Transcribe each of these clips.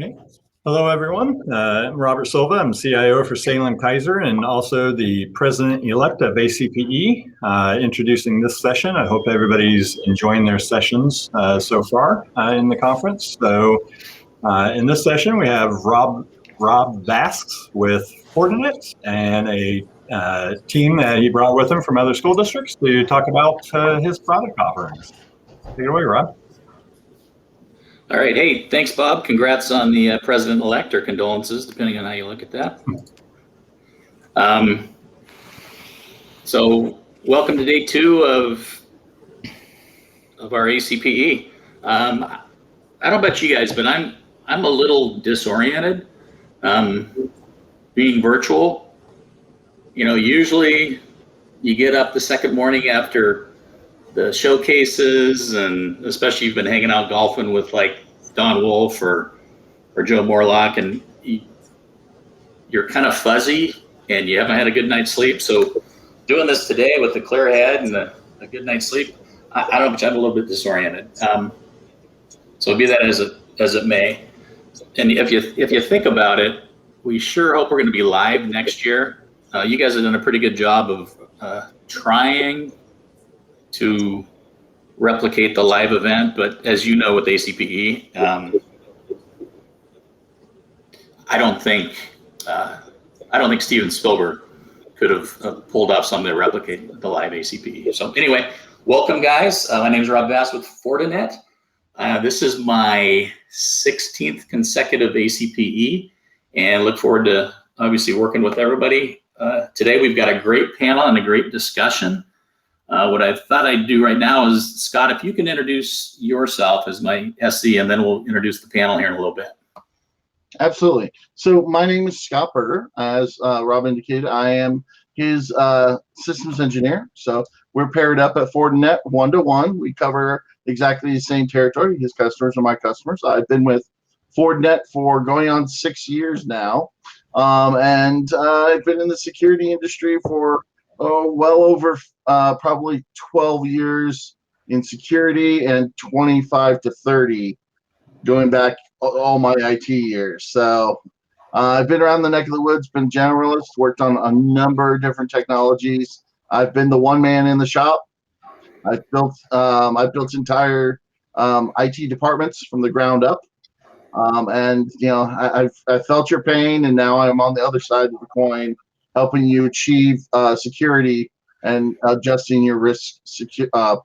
Okay. Hello, everyone. I'm Robert Silva. I'm CIO for Salem Kaiser and also the president-elect of ACPE. Introducing this session. I hope everybody's enjoying their sessions so far in the conference. So in this session, we have Rob Basks with Fortinet and a team that he brought with him from other school districts to talk about his product offerings. Take it away, Rob. All right. Hey, thanks, Bob. Congrats on the president-elect, or condolences, depending on how you look at that. So welcome to day 2 of our ACPE. I don't know about you guys, but I'm a little disoriented. Being virtual, usually you get up the second morning after the showcases, and especially you've been hanging out golfing with like Don Wolf or Joe Morlock, and you're kind of fuzzy and you haven't had a good night's sleep. So doing this today with a clear head and a good night's sleep, I don't know, but I'm a little bit disoriented. So be that as it may. And if you think about it, we sure hope we're going to be live next year. You guys have done a pretty good job of trying to replicate the live event, but as you know with ACPE, I don't think Steven Spielberg could have pulled off something to replicate the live ACPE. So anyway, welcome guys. My name is Rob Bass with Fortinet. This is my 16th consecutive ACPE, and look forward to obviously working with everybody. Today we've got a great panel and a great discussion. What I thought I'd do right now is, Scott, if you can introduce yourself as my SC, and then we'll introduce the panel here in a little bit. Absolutely. So my name is Scott Berger. As Rob indicated, I am his systems engineer. So we're paired up at Fortinet 1-to-1. We cover exactly the same territory. His customers are my customers. I've been with Fortinet for going on 6 years now. And I've been in the security industry for well over probably 12 years in security and 25 to 30 going back all my IT years. So I've been around the neck of the woods, been generalist, worked on a number of different technologies. I've been the one man in the shop. I've built entire IT departments from the ground up. And I've felt your pain, and now I'm on the other side of the coin, helping you achieve security and adjusting your risk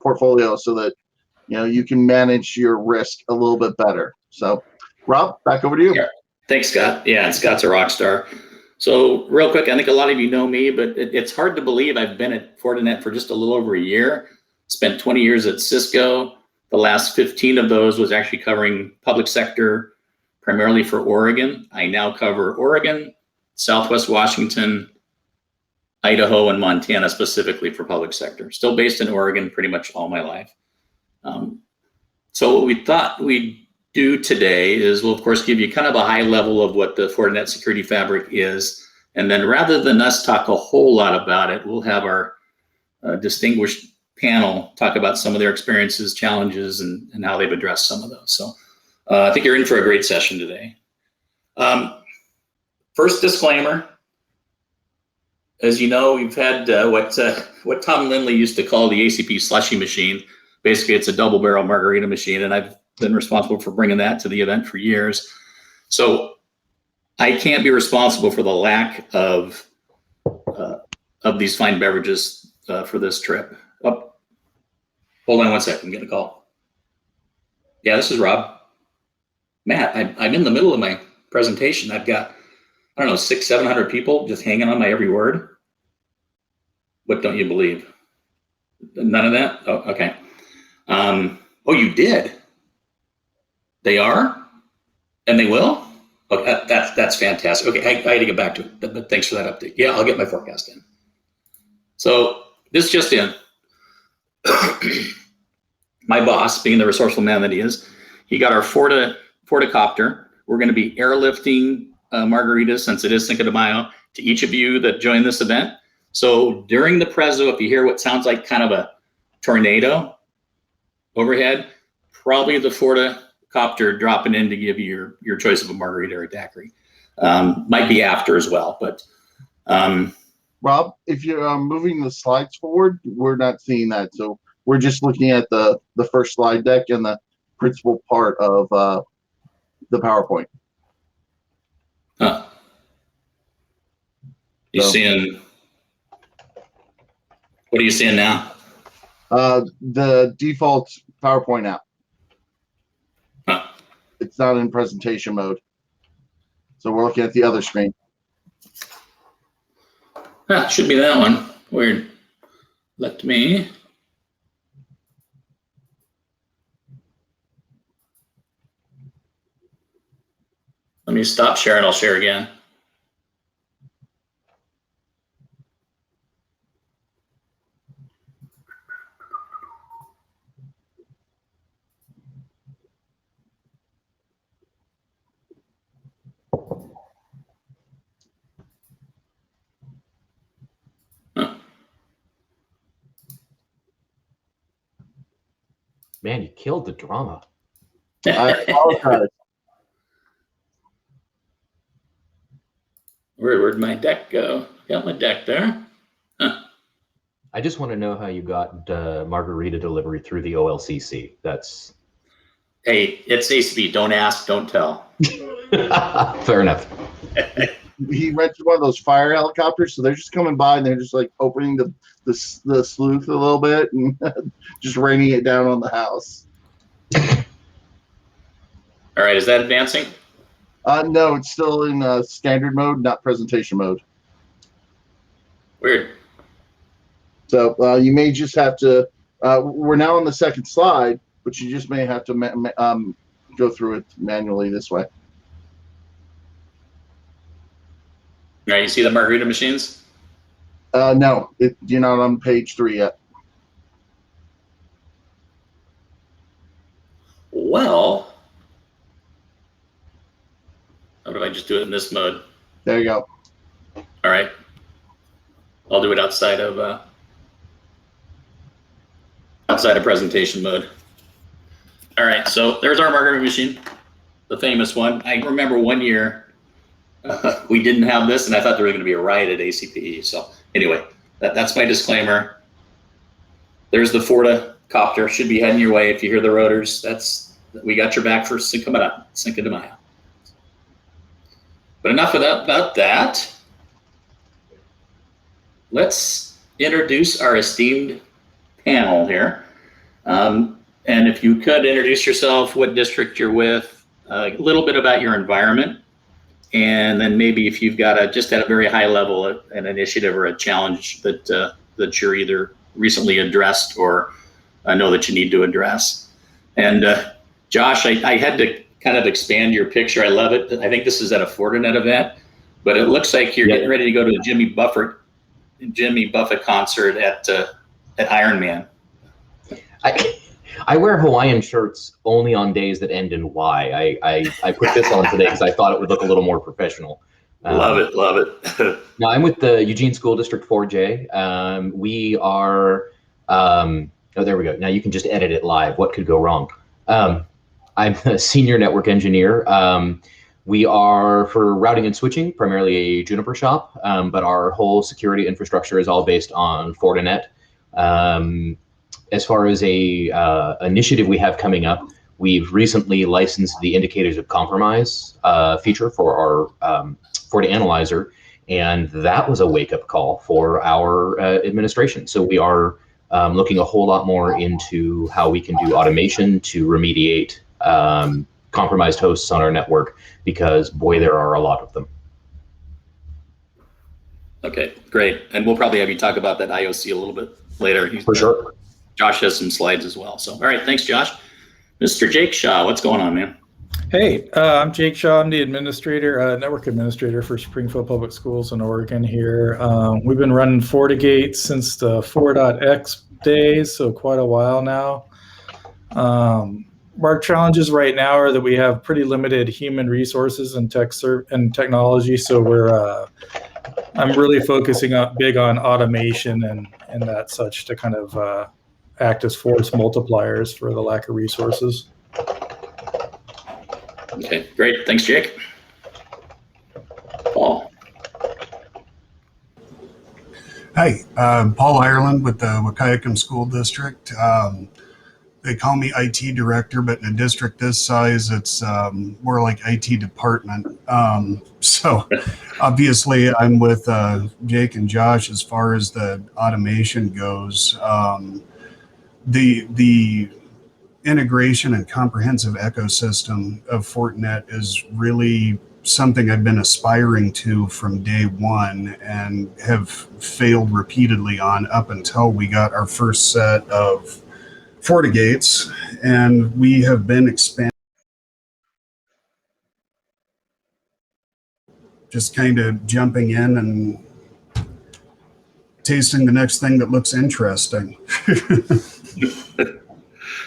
portfolio so that you can manage your risk a little bit better. So, Rob, back over to you. Yeah. Thanks, Scott. Yeah, and Scott's a rock star. So real quick, I think a lot of you know me, but it's hard to believe I've been at Fortinet for just a little over a year. Spent 20 years at Cisco. The last 15 of those was actually covering public sector, primarily for Oregon. I now cover Oregon, Southwest Washington, Idaho, and Montana specifically for public sector. Still based in Oregon pretty much all my life. So what we thought we'd do today is we'll of course give you kind of a high level of what the Fortinet security fabric is. And then rather than us talk a whole lot about it, we'll have our distinguished panel talk about some of their experiences, challenges, and how they've addressed some of those. So I think you're in for a great session today. First disclaimer. As you know, we've had what Tom Lindley used to call the ACP slushy machine. Basically, it's a double barrel margarita machine, and I've been responsible for bringing that to the event for years. So I can't be responsible for the lack of these fine beverages for this trip. Oh, hold on one second, I'm getting a call. Yeah, this is Rob. Matt, I'm in the middle of my presentation. I've got, I don't know, 600-700 people just hanging on my every word. What don't you believe? None of that? Oh, okay. Oh, you did? They are? And they will? Okay, that's fantastic. Okay, I had to get back to it, but thanks for that update. Yeah, I'll get my forecast in. So this just in. My boss, being the resourceful man that he is, he got our Forticopter. We're going to be airlifting margaritas, since it is Cinco de Mayo, to each of you that join this event. So during the prezzo, if you hear what sounds like kind of a tornado overhead, probably the Forticopter copter dropping in to give you your choice of a margarita or a daiquiri. Might be after as well, but Rob, if you're moving the slides forward, we're not seeing that. So we're just looking at the first slide deck and the principal part of the PowerPoint. huh. You So- seeing? What are you seeing now? The default PowerPoint app. Huh. It's not in presentation mode. So we're looking at the other screen. Should be that one. Weird. Let me. Let me stop sharing. I'll share again. Man, you killed the drama. I apologize. Where'd my deck go? Got my deck there. Huh. I just want to know how you got margarita delivery through the OLCC. That's Hey, it's ACPE. Don't ask, don't tell. fair enough. He rented one of those fire helicopters, so they're just coming by and they're just like opening the sleuth a little bit and just raining it down on the house. All right, is that advancing? No, it's still in standard mode, not presentation mode. Weird. So you may just have to. We're now on the second slide, but you just may have to go through it manually this way. All right, you see the margarita machines? No, you're not on page 3 yet. Well, how do I just do it in this mode? There you go. All right. I'll do it outside of presentation mode. All right, so there's our margarita machine, the famous one. I remember one year we didn't have this, and I thought there was going to be a riot at ACPE. So anyway, that's my disclaimer. There's the Forta copter. Should be heading your way if you hear the rotors. We got your back for Cinco de Mayo. But enough about that. Let's introduce our esteemed panel here. And if you could introduce yourself, what district you're with, a little bit about your environment, and then maybe if you've got just at a very high level, an initiative or a challenge that you're either recently addressed or know that you need to address. And Josh, I had to kind of expand your picture. I love it. I think this is at a Fortinet event, but it looks like you're getting ready to go to a Jimmy Buffett concert at Iron Man. I wear Hawaiian shirts only on days that end in Y. I put this on today because I thought it would look a little more professional. Love it. Now I'm with the Eugene School District 4J. We are, oh, there we go. Now you can just edit it live. What could go wrong? I'm a senior network engineer. We are, for routing and switching, primarily a Juniper shop, but our whole security infrastructure is all based on Fortinet. As far as a initiative we have coming up, we've recently licensed the indicators of compromise feature for our FortiAnalyzer, and that was a wake-up call for our administration. So we are looking a whole lot more into how we can do automation to remediate compromised hosts on our network, because boy, there are a lot of them. Okay, great. And we'll probably have you talk about that IOC a little bit later. For sure. Josh has some slides as well. So, all right, thanks, Josh. Mr. Jake Shaw, what's going on, man? Hey, I'm Jake Shaw. I'm the administrator, network administrator for Springfield Public Schools in Oregon here. We've been running FortiGate since the 4.x days, so quite a while now. Our challenges right now are that we have pretty limited human resources and technology, so I'm really focusing big on automation and that such to kind of act as force multipliers for the lack of resources. Okay, great. Thanks, Jake. Paul. Hi, Paul Ireland with the Wahkiakum School District. They call me IT director, but in a district this size, it's more like IT department. So obviously I'm with Jake and Josh as far as the automation goes. The integration and comprehensive ecosystem of Fortinet is really something I've been aspiring to from day one and have failed repeatedly on up until we got our first set of FortiGates, and we have been expanding, just kind of jumping in and tasting the next thing that looks interesting.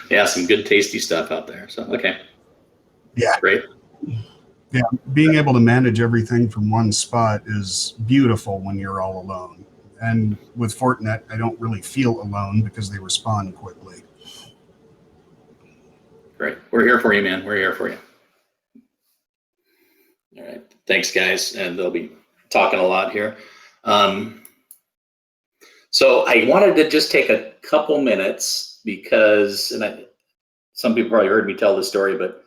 Yeah, some good tasty stuff out there. So, okay. Yeah. Great. Yeah, being able to manage everything from one spot is beautiful when you're all alone. And with Fortinet, I don't really feel alone because they respond quickly. Great. We're here for you, man. We're here for you. All right. Thanks, guys. And they'll be talking a lot here. So I wanted to just take a couple minutes because, some people probably heard me tell this story, but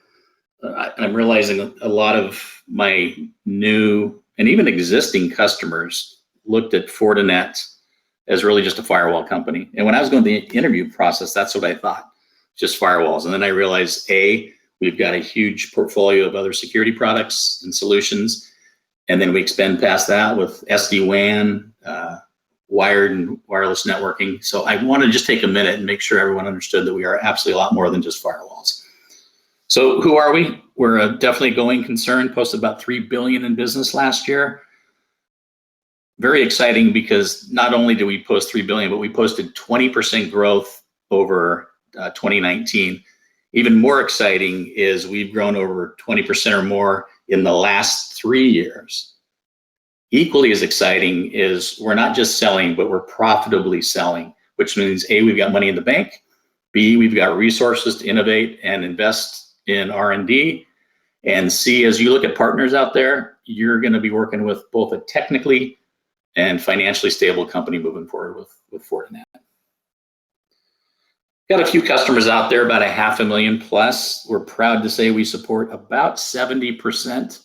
I'm realizing a lot of my new and even existing customers looked at Fortinet as really just a firewall company. And when I was going through the interview process, that's what I thought, just firewalls. And then I realized, we've got a huge portfolio of other security products and solutions. And then we expand past that with SD-WAN, wired and wireless networking. So I want to just take a minute and make sure everyone understood that we are absolutely a lot more than just firewalls. So who are we? We're a definitely a going concern, posted about $3 billion in business last year. Very exciting because not only did we post $3 billion, but we posted 20% growth over 2019. Even more exciting is we've grown over 20% or more in the last 3 years. Equally as exciting is we're not just selling, but we're profitably selling, which means A, we've got money in the bank, B, we've got resources to innovate and invest in R&D, and C, as you look at partners out there, you're going to be working with both a technically and financially stable company moving forward with Fortinet. Got a few customers out there, about 500,000 plus. We're proud to say we support about 70%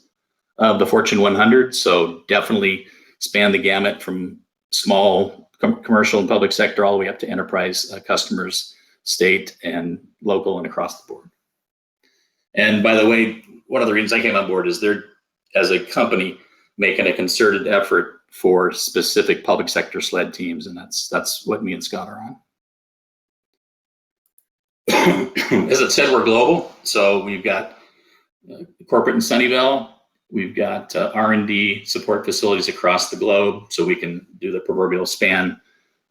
of the Fortune 100. So definitely span the gamut from small commercial and public sector all the way up to enterprise customers, state and local and across the board. And by the way, one of the reasons I came on board is they're, as a company, making a concerted effort for specific public sector SLED teams. And that's what me and Scott are on. As it said, we're global. So we've got corporate in Sunnyvale. We've got R&D support facilities across the globe, so we can do the proverbial span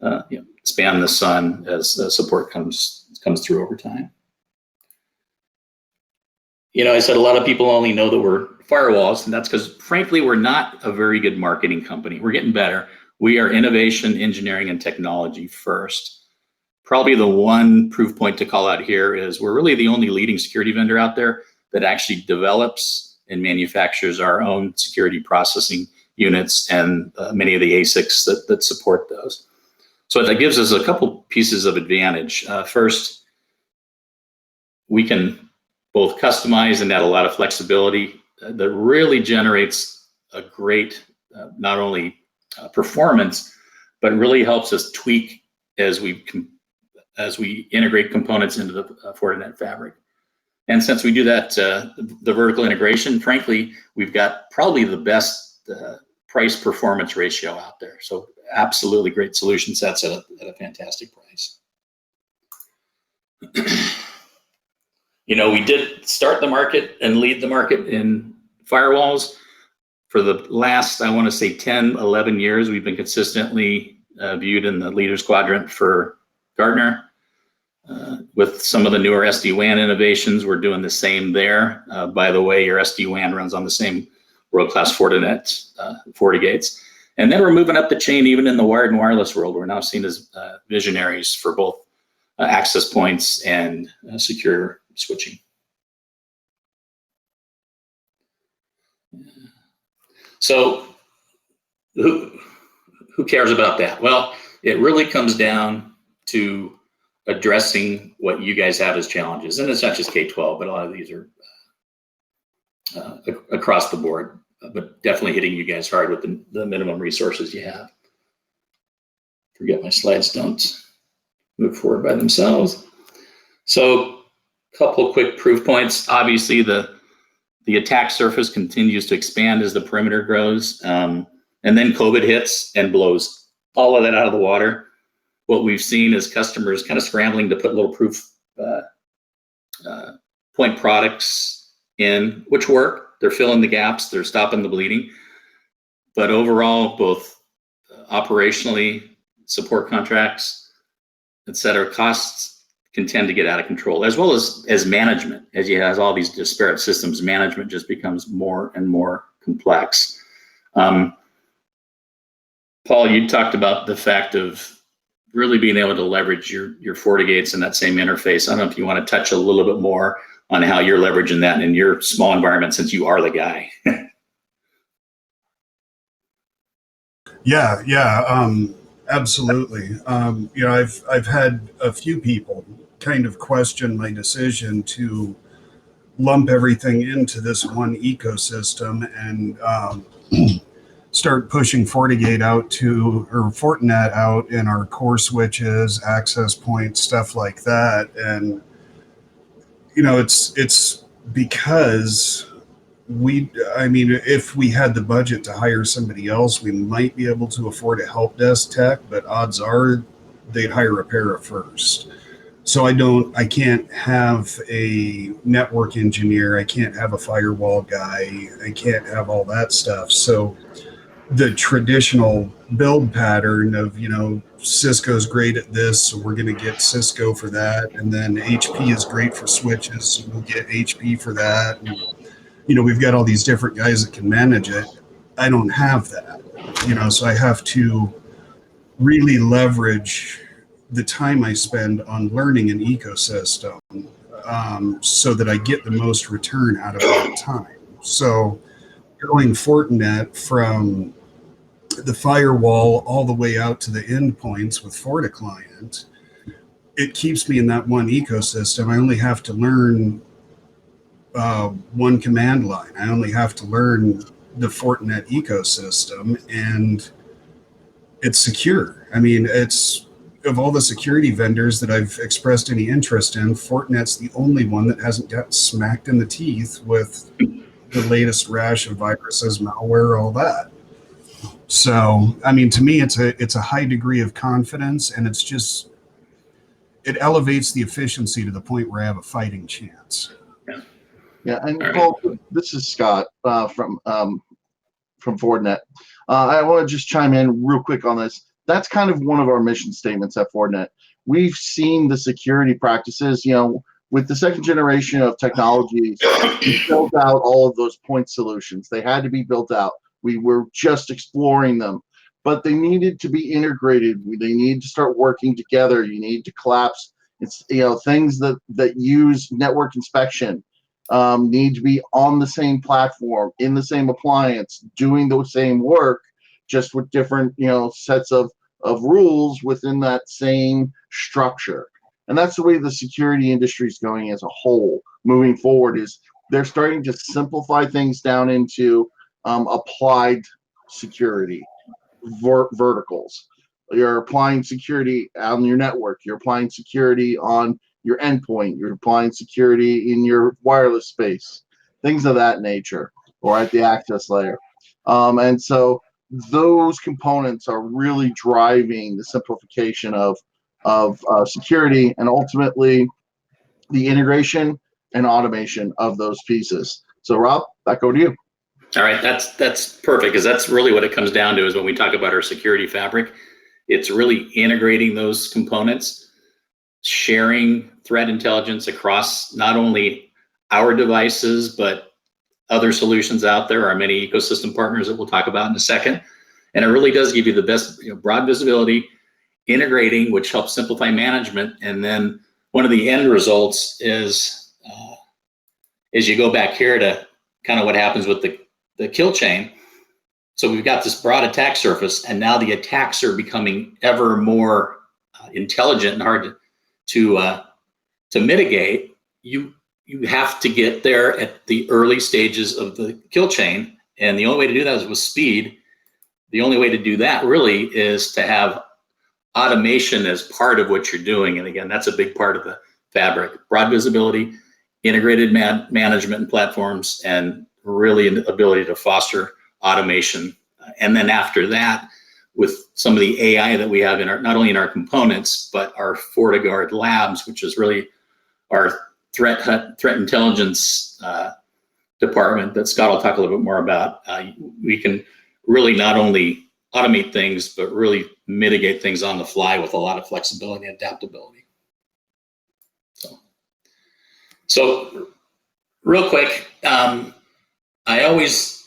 the sun as the support comes through over time. I said a lot of people only know that we're firewalls, and that's because, frankly, we're not a very good marketing company. We're getting better. We are innovation, engineering, and technology first. Probably the one proof point to call out here is we're really the only leading security vendor out there that actually develops and manufactures our own security processing units and many of the ASICs that support those. So that gives us a couple pieces of advantage. First, we can both customize and add a lot of flexibility that really generates a great, not only performance, but really helps us tweak as we integrate components into the Fortinet fabric. And since we do that, the vertical integration, frankly, we've got probably the best price performance ratio out there. So absolutely great solution sets at a fantastic price. We did start the market and lead the market in firewalls. For the last, I want to say 10, 11 years, we've been consistently viewed in the leaders quadrant for Gartner. With some of the newer SD-WAN innovations, we're doing the same there. By the way, your SD-WAN runs on the same world-class Fortinet FortiGates. And then we're moving up the chain even in the wired and wireless world. We're now seen as visionaries for both access points and secure switching. So who cares about that? Well, it really comes down to addressing what you guys have as challenges. And it's not just K-12, but a lot of these are across the board, but definitely hitting you guys hard with the minimum resources you have. Forget my slides don't move forward by themselves. So a couple quick proof points. Obviously, the attack surface continues to expand as the perimeter grows. And then COVID hits and blows all of that out of the water. What we've seen is customers kind of scrambling to put little proof point products in, which work. They're filling the gaps. They're stopping the bleeding. But overall, both operationally, support contracts, et cetera, costs can tend to get out of control, as well as management. As you have all these disparate systems, management just becomes more and more complex. Paul, you talked about the fact of really being able to leverage your FortiGates in that same interface. I don't know if you want to touch a little bit more on how you're leveraging that in your small environment, since you are the guy. Yeah, absolutely. I've had a few people kind of question my decision to lump everything into this one ecosystem and start pushing FortiGate out or Fortinet out in our core switches, access points, stuff like that. And it's because if we had the budget to hire somebody else, we might be able to afford a help desk tech, but odds are they'd hire a para first. So I can't have a network engineer, I can't have a firewall guy, I can't have all that stuff. So the traditional build pattern of, Cisco's great at this, so we're going to get Cisco for that. And then HP is great for switches, so we'll get HP for that. And, we've got all these different guys that can manage it. I don't have that, so I have to really leverage the time I spend on learning an ecosystem so that I get the most return out of that time. So going Fortinet from the firewall all the way out to the endpoints with FortiClient, it keeps me in that one ecosystem. I only have to learn one command line. I only have to learn the Fortinet ecosystem, and it's secure. It's of all the security vendors that I've expressed any interest in, Fortinet's the only one that hasn't got smacked in the teeth with the latest rash of viruses, malware, all that. So, to me, it's a high degree of confidence, and it elevates the efficiency to the point where I have a fighting chance. Yeah, and Paul, this is Scott from Fortinet. I want to just chime in real quick on this. That's kind of one of our mission statements at Fortinet. We've seen the security practices, with the second generation of technologies, we built out all of those point solutions. They had to be built out. We were just exploring them, but they needed to be integrated. They need to start working together. You need to collapse. It's, things that use network inspection need to be on the same platform, in the same appliance, doing the same work, just with different, sets of rules within that same structure. And that's the way the security industry is going as a whole moving forward. Is they're starting to simplify things down into applied security verticals. You're applying security on your network. You're applying security on your endpoint. You're applying security in your wireless space, things of that nature, or at the access layer. And so those components are really driving the simplification of security, and ultimately the integration and automation of those pieces. So Rob, back over to you. All right, that's perfect, because that's really what it comes down to is when we talk about our security fabric, it's really integrating those components, sharing threat intelligence across not only our devices, but other solutions out there, our many ecosystem partners that we'll talk about in a second. And it really does give you the best broad visibility, integrating, which helps simplify management. And then one of the end results is you go back here to kind of what happens with the kill chain. So we've got this broad attack surface, and now the attacks are becoming ever more intelligent and hard to mitigate. You have to get there at the early stages of the kill chain, and the only way to do that is with speed. The only way to do that really is to have automation as part of what you're doing. And again, that's a big part of the fabric: broad visibility, integrated management platforms, and really an ability to foster automation. And then after that, with some of the AI that we have in our, not only in our components, but our FortiGuard labs, which is really our threat intelligence department that Scott will talk a little bit more about. We can really not only automate things, but really mitigate things on the fly with a lot of flexibility and adaptability. So real quick, I always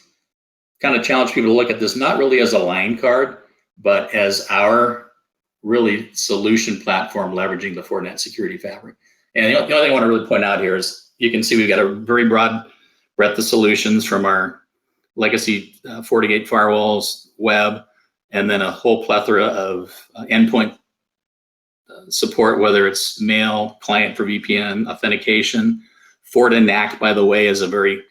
kind of challenge people to look at this not really as a line card, but as our really solution platform leveraging the Fortinet security fabric. And the only thing I want to really point out here is you can see we've got a very broad breadth of solutions from our legacy FortiGate firewalls, web, and then a whole plethora of endpoint support, whether it's mail, client for VPN, authentication. Fortinet, by the way, is a very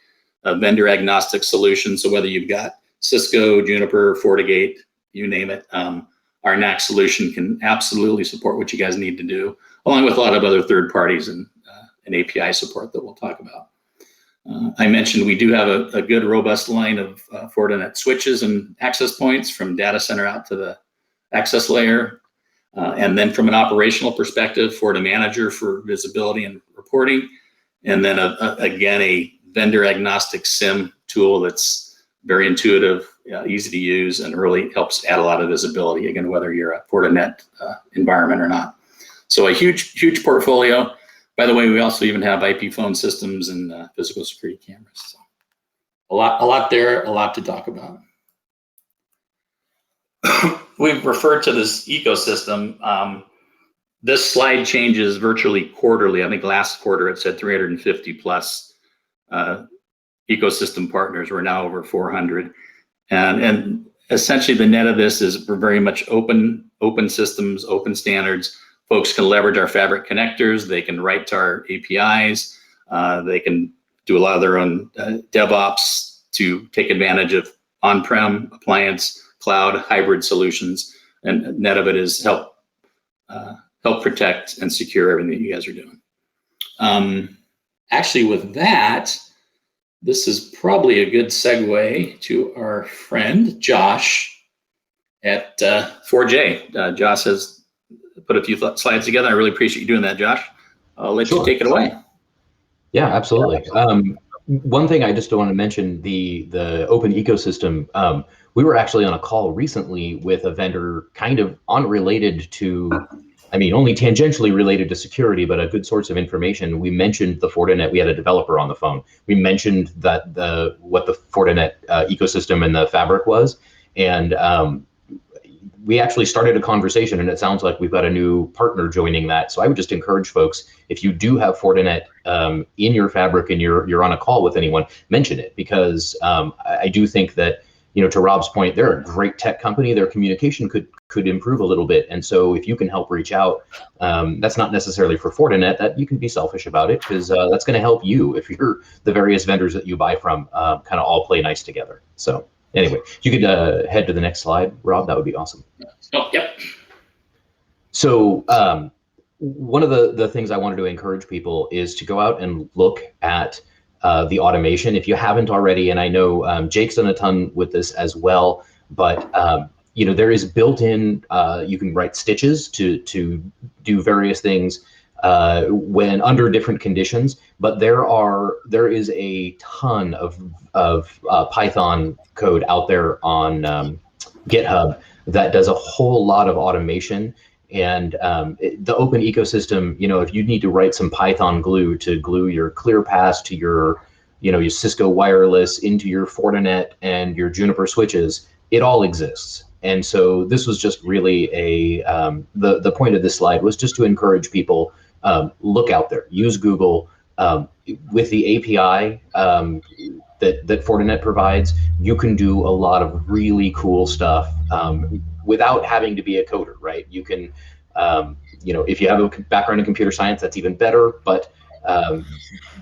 vendor agnostic solution. So whether you've got Cisco, Juniper, FortiGate, you name it, our NAC solution can absolutely support what you guys need to do, along with a lot of other third parties and API support that we'll talk about. I mentioned we do have a good, robust line of Fortinet switches and access points from data center out to the access layer. And then from an operational perspective, FortiManager for visibility and reporting. And then again, a vendor agnostic SIM tool that's very intuitive, easy to use, and really helps add a lot of visibility, again, whether you're a Fortinet environment or not. So a huge portfolio. By the way, we also even have IP phone systems and physical security cameras. So a lot there, a lot to talk about. We've referred to this ecosystem. This slide changes virtually quarterly. I think last quarter it said 350 plus ecosystem partners. We're now over 400. And essentially the net of this is we're very much open systems, open standards. Folks can leverage our fabric connectors. They can write to our APIs. They can do a lot of their own DevOps to take advantage of on-prem, appliance, cloud, hybrid solutions. And net of it is help protect and secure everything that you guys are doing. Actually, with that, this is probably a good segue to our friend Josh at 4J. Josh has put a few slides together. I really appreciate you doing that, Josh. I'll let you take it away. Yeah, absolutely. One thing I just want to mention, the open ecosystem. We were actually on a call recently with a vendor kind of unrelated to, I mean, only tangentially related to security, but a good source of information. We mentioned the Fortinet. We had a developer on the phone. We mentioned that what the Fortinet ecosystem and the fabric was, and we actually started a conversation, and it sounds like we've got a new partner joining that. So I would just encourage folks, if you do have Fortinet in your fabric and you're on a call with anyone, mention it, because I do think that, you know, to Rob's point, they're a great tech company. Their communication could improve a little bit. And so if you can help reach out, that's not necessarily for Fortinet, that you can be selfish about it, because that's going to help you if you're the various vendors that you buy from kind of all play nice together. So anyway, if you could head to the next slide, Rob, that would be awesome. Oh, yep. So one of the things I wanted to encourage people is to go out and look at the automation if you haven't already. And I know Jake's done a ton with this as well, but you know, there is built-in, you can write stitches to do various things when under different conditions, but there is a ton of Python code out there on GitHub that does a whole lot of automation. And the open ecosystem, you know, if you need to write some Python glue to glue your ClearPass to your, you know, your Cisco wireless into your Fortinet and your Juniper switches, it all exists. And so this was just really the point of this slide was just to encourage people, look out there, use Google with the API. that Fortinet provides, you can do a lot of really cool stuff without having to be a coder, right? You can, if you have a background in computer science, that's even better. But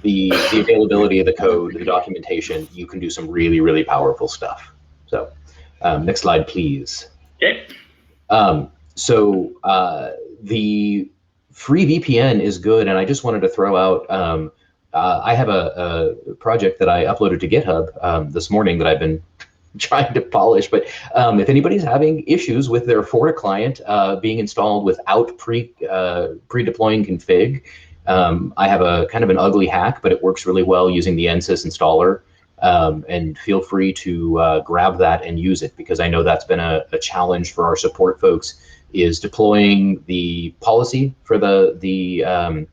the availability of the code, the documentation, you can do some really, really powerful stuff. So next slide, please. Okay. The free VPN is good, and I just wanted to throw out, I have a project that I uploaded to GitHub this morning that I've been trying to polish, but if anybody's having issues with their Forti client being installed without pre-deploying config, I have a kind of an ugly hack, but it works really well using the NSys installer. And feel free to grab that and use it, because I know that's been a challenge for our support folks, is deploying the policy for the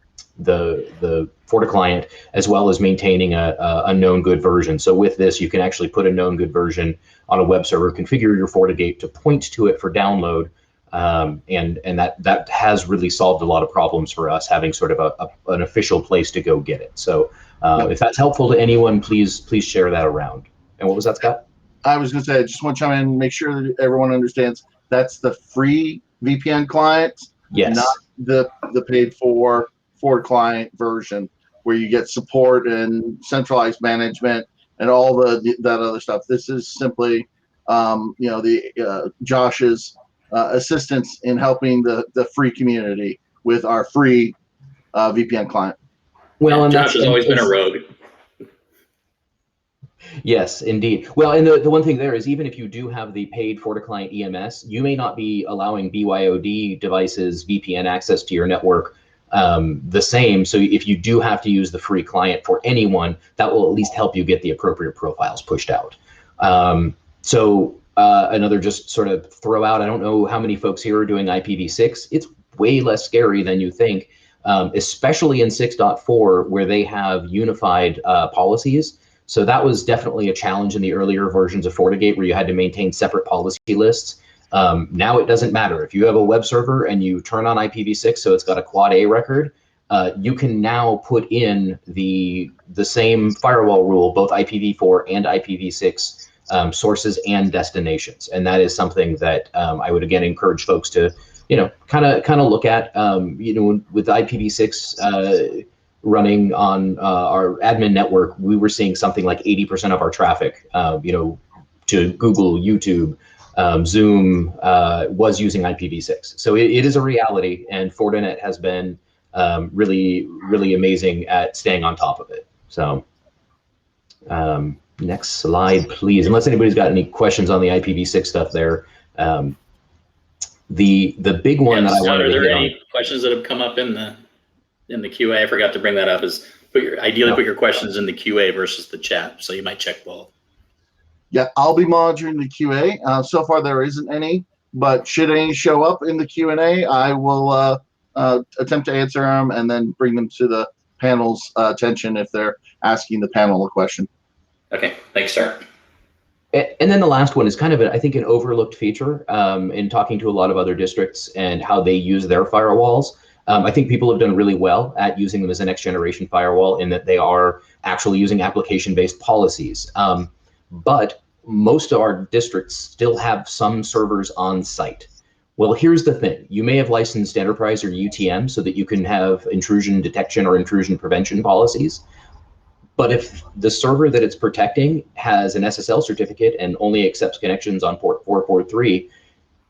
Forti client, as well as maintaining a known good version. So with this, you can actually put a known good version on a web server, configure your FortiGate to point to it for download, and that has really solved a lot of problems for us, having sort of an official place to go get it. So if that's helpful to anyone, please share that around. And what was that, Scott? I was going to say, I just want to chime in and make sure that everyone understands that's the free VPN client, Yes. not the paid for Forti client version, where you get support and centralized management and all that other stuff. This is simply, Josh's assistance in helping the free community with our free VPN client. Well, and Josh has always been a rogue. Yes, indeed. Well, and the one thing there is, even if you do have the paid FortiClient EMS, you may not be allowing BYOD devices VPN access to your network the same. So if you do have to use the free client for anyone, that will at least help you get the appropriate profiles pushed out. Another just sort of throw out, I don't know how many folks here are doing IPv6. It's way less scary than you think, especially in 6.4, where they have unified policies. So that was definitely a challenge in the earlier versions of FortiGate, where you had to maintain separate policy lists. Now it doesn't matter. If you have a web server and you turn on IPv6, so it's got a quad A record, you can now put in the same firewall rule, both IPv4 and IPv6 sources and destinations. And that is something that I would again encourage folks to, kind of look at. With IPv6 running on our admin network, we were seeing something like 80% of our traffic, to Google, YouTube, Zoom was using IPv6. So it is a reality, and Fortinet has been really, really amazing at staying on top of it. So next slide, please. Unless anybody's got any questions on the IPv6 stuff there. The big one that I wanted to hit on. Are there any questions that have come up in the QA? I forgot to bring that up. Is put your questions in the QA versus the chat. So you might check both. Yeah, I'll be monitoring the QA. So far, there isn't any, but should any show up in the Q&A, I will attempt to answer them and then bring them to the panel's attention if they're asking the panel a question. Okay, thanks, sir. And then the last one is kind of, I think, an overlooked feature in talking to a lot of other districts and how they use their firewalls. I think people have done really well at using them as a next generation firewall, in that they are actually using application-based policies. But most of our districts still have some servers on site. Well, here's the thing. You may have licensed enterprise or UTM so that you can have intrusion detection or intrusion prevention policies. But if the server that it's protecting has an SSL certificate and only accepts connections on port 443,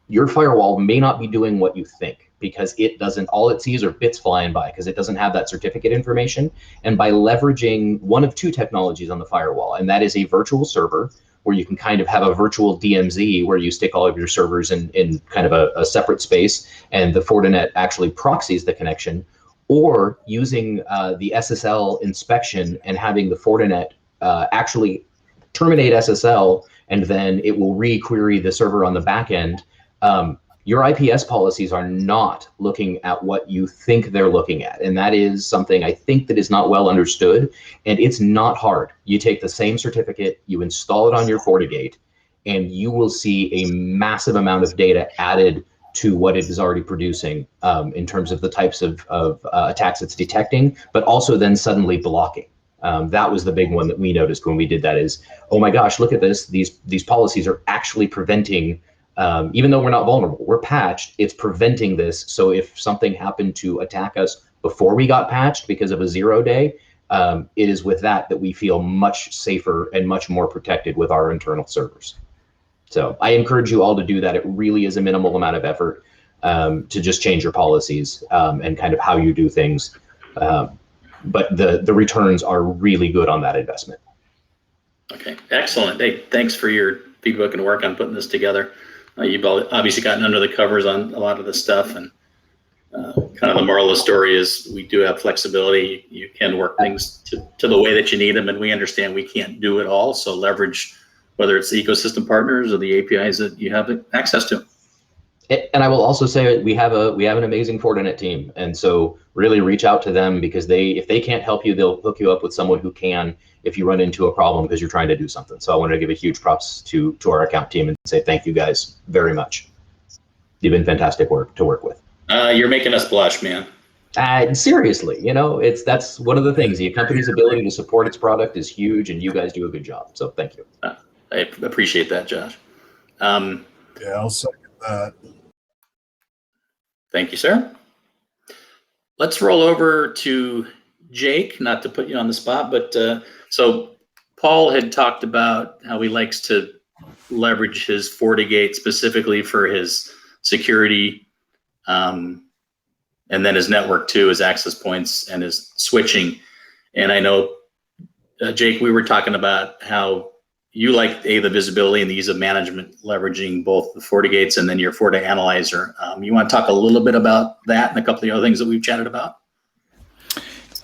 your firewall may not be doing what you think, because it doesn't, all it sees are bits flying by, because it doesn't have that certificate information. And by leveraging one of two technologies on the firewall, and that is a virtual server, where you can kind of have a virtual DMZ where you stick all of your servers in kind of a separate space, and the Fortinet actually proxies the connection, or using the SSL inspection and having the Fortinet actually terminate SSL, and then it will re-query the server on the back end. Your IPS policies are not looking at what you think they're looking at. And that is something I think that is not well understood. And it's not hard. You take the same certificate, you install it on your FortiGate, and you will see a massive amount of data added to what it is already producing in terms of the types of attacks it's detecting, but also then suddenly blocking. That was the big one that we noticed when we did that is, oh my gosh, look at this. These policies are actually preventing, even though we're not vulnerable, we're patched, it's preventing this. So if something happened to attack us before we got patched because of a 0-day, it is with that we feel much safer and much more protected with our internal servers. So I encourage you all to do that. It really is a minimal amount of effort to just change your policies and kind of how you do things. But the returns are really good on that investment. Okay, excellent. Hey, thanks for your feedback and work on putting this together. You've obviously gotten under the covers on a lot of this stuff, and kind of the moral of the story is we do have flexibility. You can work things to the way that you need them, and we understand we can't do it all. So leverage whether it's the ecosystem partners or the APIs that you have access to. And I will also say we have an amazing Fortinet team, and so really reach out to them because if they can't help you, they'll hook you up with someone who can if you run into a problem because you're trying to do something. So I want to give a huge props to our account team and say thank you guys very much. You've been fantastic to work with. You're making us blush, man. Seriously, that's one of the things. The company's ability to support its product is huge, and you guys do a good job. So thank you. I appreciate that, Josh. Yeah, I'll second that. Thank you, sir. Let's roll over to Jake, not to put you on the spot, but so Paul had talked about how he likes to leverage his FortiGate specifically for his security, and then his network too, his access points and his switching. And I know, Jake, we were talking about how you like the visibility and the ease of management, leveraging both the FortiGates and then your FortiAnalyzer. You want to talk a little bit about that and a couple of the other things that we've chatted about?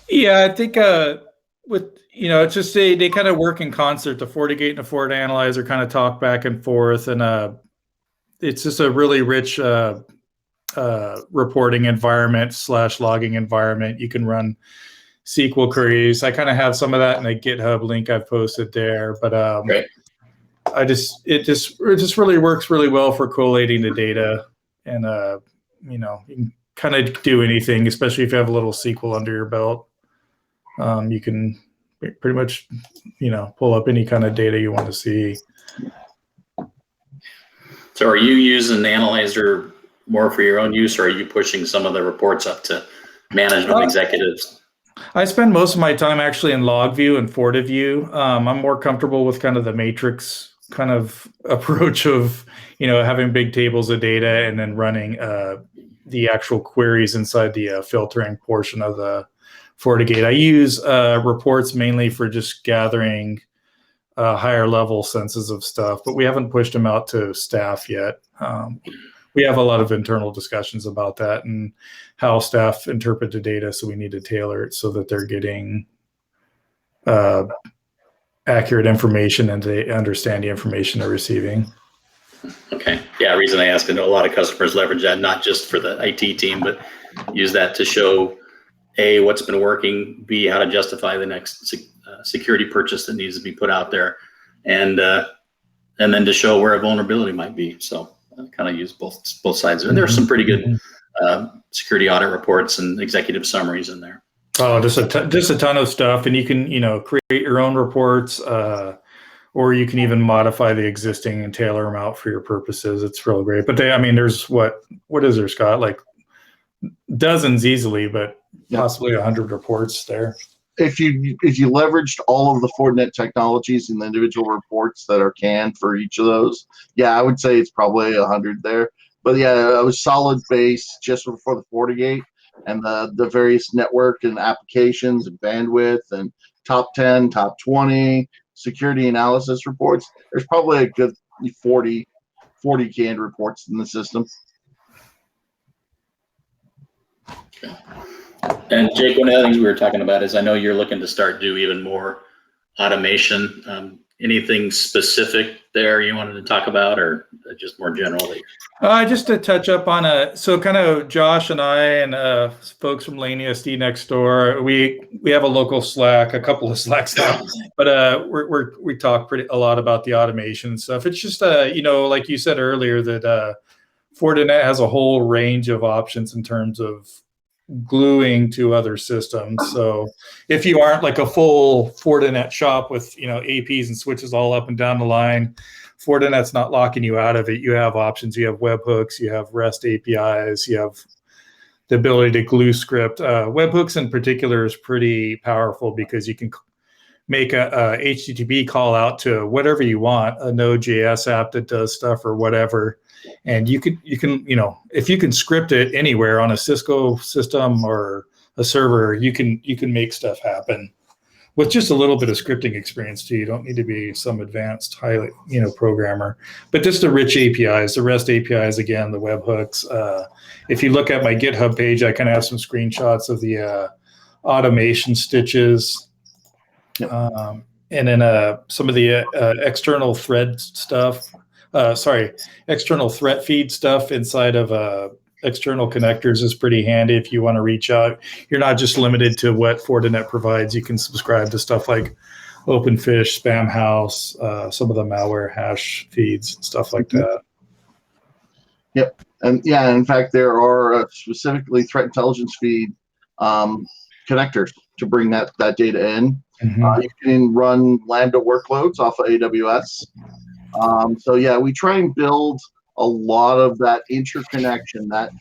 Yeah, I think it's just they kind of work in concert. The FortiGate and the FortiAnalyzer kind of talk back and forth, and it's just a really rich reporting environment / logging environment. You can run SQL queries. I kind of have some of that in a GitHub link I've posted there, but Great. it just really works really well for collating the data, and you can kind of do anything, especially if you have a little SQL under your belt. You can pretty much pull up any kind of data you want to see. So are you using the analyzer more for your own use, or are you pushing some of the reports up to management executives? I spend most of my time actually in LogView and FortiView. I'm more comfortable with kind of the matrix kind of approach of, having big tables of data and then running the actual queries inside the filtering portion of the FortiGate. I use reports mainly for just gathering higher level senses of stuff, but we haven't pushed them out to staff yet. We have a lot of internal discussions about that and how staff interpret the data, so we need to tailor it so that they're getting accurate information and they understand the information they're receiving. Okay. Yeah, the reason I ask, I know a lot of customers leverage that, not just for the IT team, but use that to show, A, what's been working, B, how to justify the next security purchase that needs to be put out there, and then to show where a vulnerability might be. So I kind of use both sides. And there's some pretty good security audit reports and executive summaries in there. Oh, just a ton of stuff, and you can create your own reports, or you can even modify the existing and tailor them out for your purposes. It's real great. But there's what is there, Scott? Like dozens easily, but possibly 100 reports there. If you leveraged all of the Fortinet technologies and the individual reports that are canned for each of those, I would say it's probably 100 there. But it was solid base just for the FortiGate and the various network and applications and bandwidth and top 10, top 20 security analysis reports. There's probably a good 40 canned reports in the system. Okay. And Jake, one of the things we were talking about is I know you're looking to start do even more automation. Anything specific there you wanted to talk about, or just more generally? Just to touch up on so kind of Josh and I and folks from Lane ESD next door, we have a local Slack, a couple of Slacks now, but we talk a lot about the automation stuff. It's just like you said earlier, that Fortinet has a whole range of options in terms of gluing to other systems. So if you aren't like a full Fortinet shop with, APs and switches all up and down the line, Fortinet's not locking you out of it. You have options. You have webhooks, you have REST APIs, you have the ability to glue script. Webhooks in particular is pretty powerful because you can make a HTTP call out to whatever you want, a Node.js app that does stuff or whatever. And you can, if you can script it anywhere on a Cisco system or a server, you can make stuff happen with just a little bit of scripting experience too. You don't need to be some advanced, highly, programmer, but just the rich APIs, the REST APIs, again, the webhooks. If you look at my GitHub page, I kind of have some screenshots of the automation stitches. And then some of the external thread stuff, external threat feed stuff inside of external connectors is pretty handy if you want to reach out. You're not just limited to what Fortinet provides. You can subscribe to stuff like OpenFish, SpamHouse, some of the malware hash feeds, and stuff like that. Yep. And yeah, in fact, there are specifically threat intelligence feed connectors to bring that data in. You can run Lambda workloads off of AWS. So yeah, we try and build a lot of that interconnection, that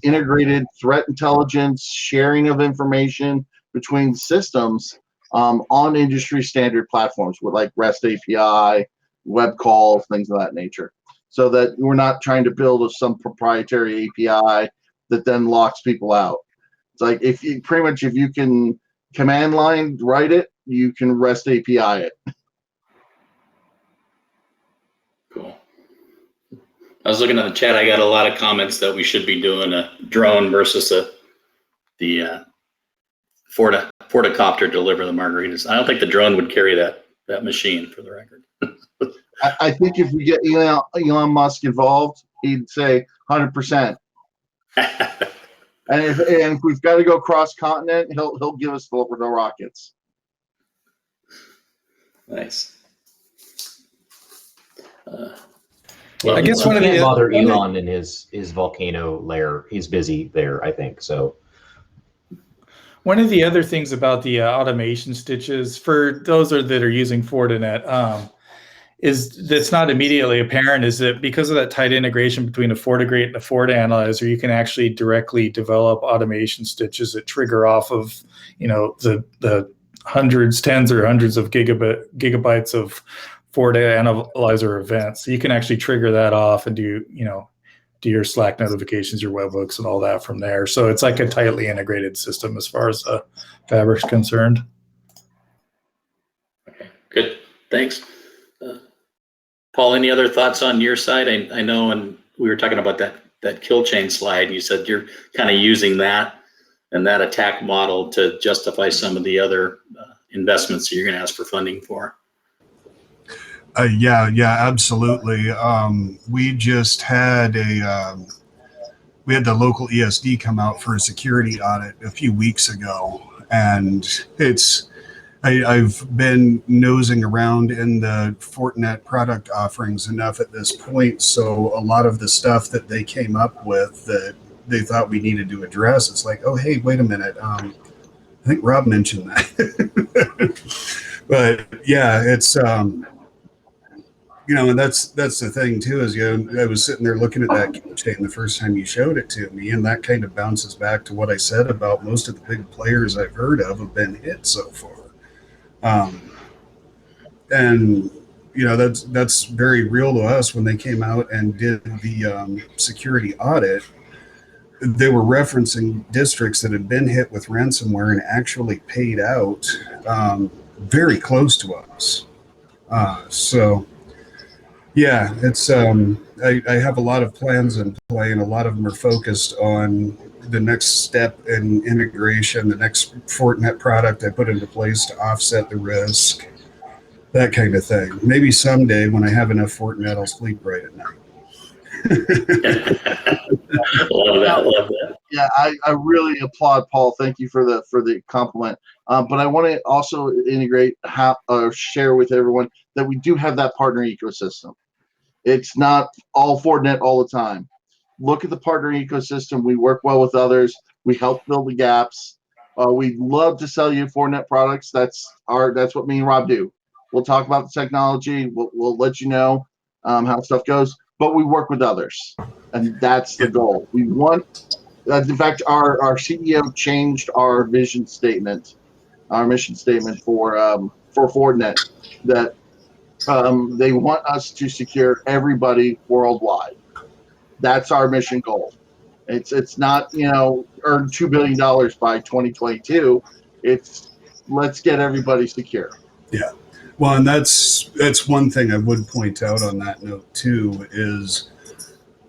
integrated threat intelligence, sharing of information between systems on industry standard platforms with like REST API, web calls, things of that nature. So that we're not trying to build some proprietary API that then locks people out. It's like if you can command line write it, you can REST API it. Cool. I was looking at the chat. I got a lot of comments that we should be doing a drone versus the Forticopter deliver the margaritas. I don't think the drone would carry that machine, for the record. I think if we get Elon Musk involved, he'd say 100%. And if we've got to go cross continent, he'll give us the rockets. Nice. I guess you one of can't the bother Elon in his volcano lair. He's busy there, I think. So one of the other things about the automation stitches for those that are using Fortinet is that's not immediately apparent is that because of that tight integration between a FortiGate and a FortiAnalyzer, you can actually directly develop automation stitches that trigger off of the tens or hundreds of gigabytes of FortiAnalyzer events. So you can actually trigger that off and do your Slack notifications, your webhooks, and all that from there. So it's like a tightly integrated system as far as the Fabric's concerned. Okay, good. Thanks. Paul, any other thoughts on your side? I know when we were talking about that kill chain slide, you said you're kind of using that and that attack model to justify some of the other investments that you're going to ask for funding for. Yeah, absolutely. We just had we had the local ESD come out for a security audit a few weeks ago, and I've been nosing around in the Fortinet product offerings enough at this point, so a lot of the stuff that they came up with that they thought we needed to address, it's like, oh, hey, wait a minute. I think Rob mentioned that. But yeah, it's, and that's the thing too, is, I was sitting there looking at that kill chain the first time you showed it to me, and that kind of bounces back to what I said about most of the big players I've heard of have been hit so far. And that's very real to us. When they came out and did the security audit, they were referencing districts that had been hit with ransomware and actually paid out very close to us. So yeah, it's I have a lot of plans in play, and a lot of them are focused on the next step in integration, the next Fortinet product I put into place to offset the risk, that kind of thing. Maybe someday when I have enough Fortinet, I'll sleep right at night. Love that. Yeah, I really applaud Paul. Thank you for the compliment. But I want to also integrate share with everyone that we do have that partner ecosystem. It's not all Fortinet all the time. Look at the partner ecosystem. We work well with others. We help fill the gaps. We'd love to sell you Fortinet products. That's what me and Rob do. We'll talk about the technology. We'll let you know how stuff goes. But we work with others, and that's the goal. We want. In fact, our CEO changed our vision statement, our mission statement for Fortinet, that they want us to secure everybody worldwide. That's our mission goal. It's not, earn $2 billion by 2022. It's let's get everybody secure. Yeah. Well, and that's one thing I would point out on that note too, is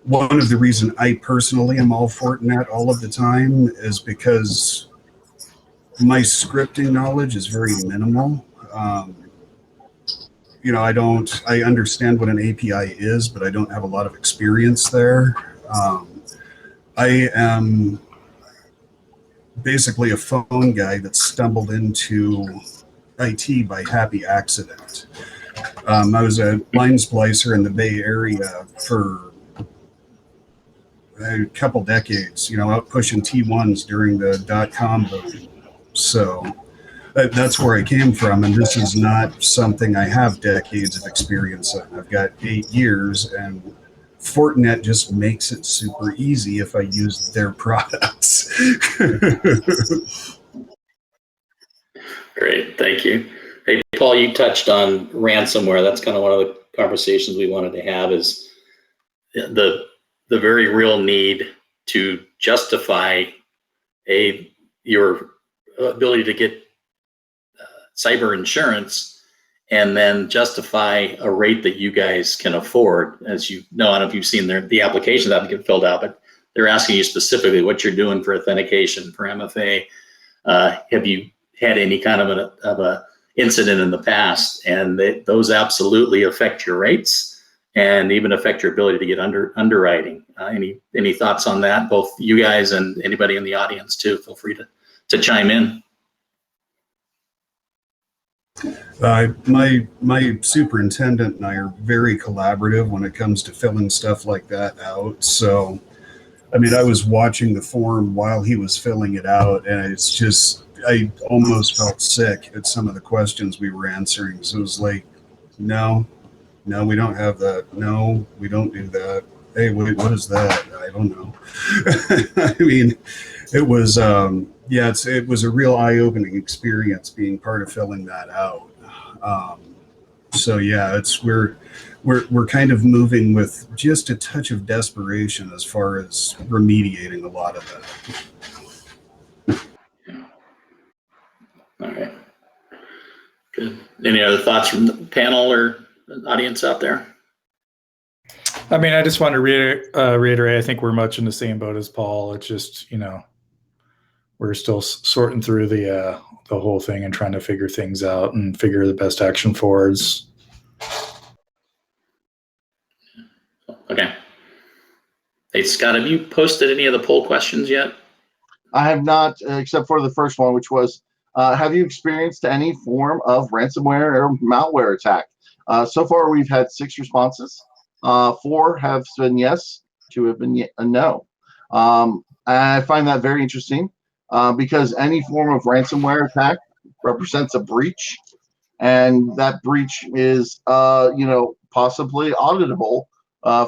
one of the reasons I personally am all Fortinet all of the time is because my scripting knowledge is very minimal. I understand what an API is, but I don't have a lot of experience there. I am basically a phone guy that stumbled into IT by happy accident. I was a line splicer in the Bay Area for a couple decades, out pushing T1s during the .com boom. So that's where I came from, and this is not something I have decades of experience in. I've got 8 years, and Fortinet just makes it super easy if I use their products. Great, thank you. Hey, Paul, you touched on ransomware. That's kind of one of the conversations we wanted to have, is the very real need to justify your ability to get cyber insurance, and then justify a rate that you guys can afford. As you know, I don't know if you've seen the applications that get filled out, but they're asking you specifically what you're doing for authentication, for MFA. Have you had any kind of a incident in the past? And those absolutely affect your rates and even affect your ability to get underwriting. Any thoughts on that? Both you guys and anybody in the audience too. Feel free to chime in. My superintendent and I are very collaborative when it comes to filling stuff like that out. So, I mean, I was watching the form while he was filling it out, and it's just, I almost felt sick at some of the questions we were answering. So it was like, no, we don't have that. No, we don't do that. Hey, wait, what is that? I don't know. I mean, it was, it was a real eye-opening experience being part of filling that out. So yeah, we're kind of moving with just a touch of desperation as far as remediating a lot of that. All right. Good. Any other thoughts from the panel or audience out there? I mean, I just want to reiterate, I think we're much in the same boat as Paul. It's just, we're still sorting through the whole thing and trying to figure things out and figure the best action forwards. Okay. Hey, Scott, have you posted any of the poll questions yet? I have not, except for the first one, which was, have you experienced any form of ransomware or malware attack? So far, we've had 6 responses. 4 have been yes, 2 have been no. I find that very interesting because any form of ransomware attack represents a breach, and that breach is, possibly auditable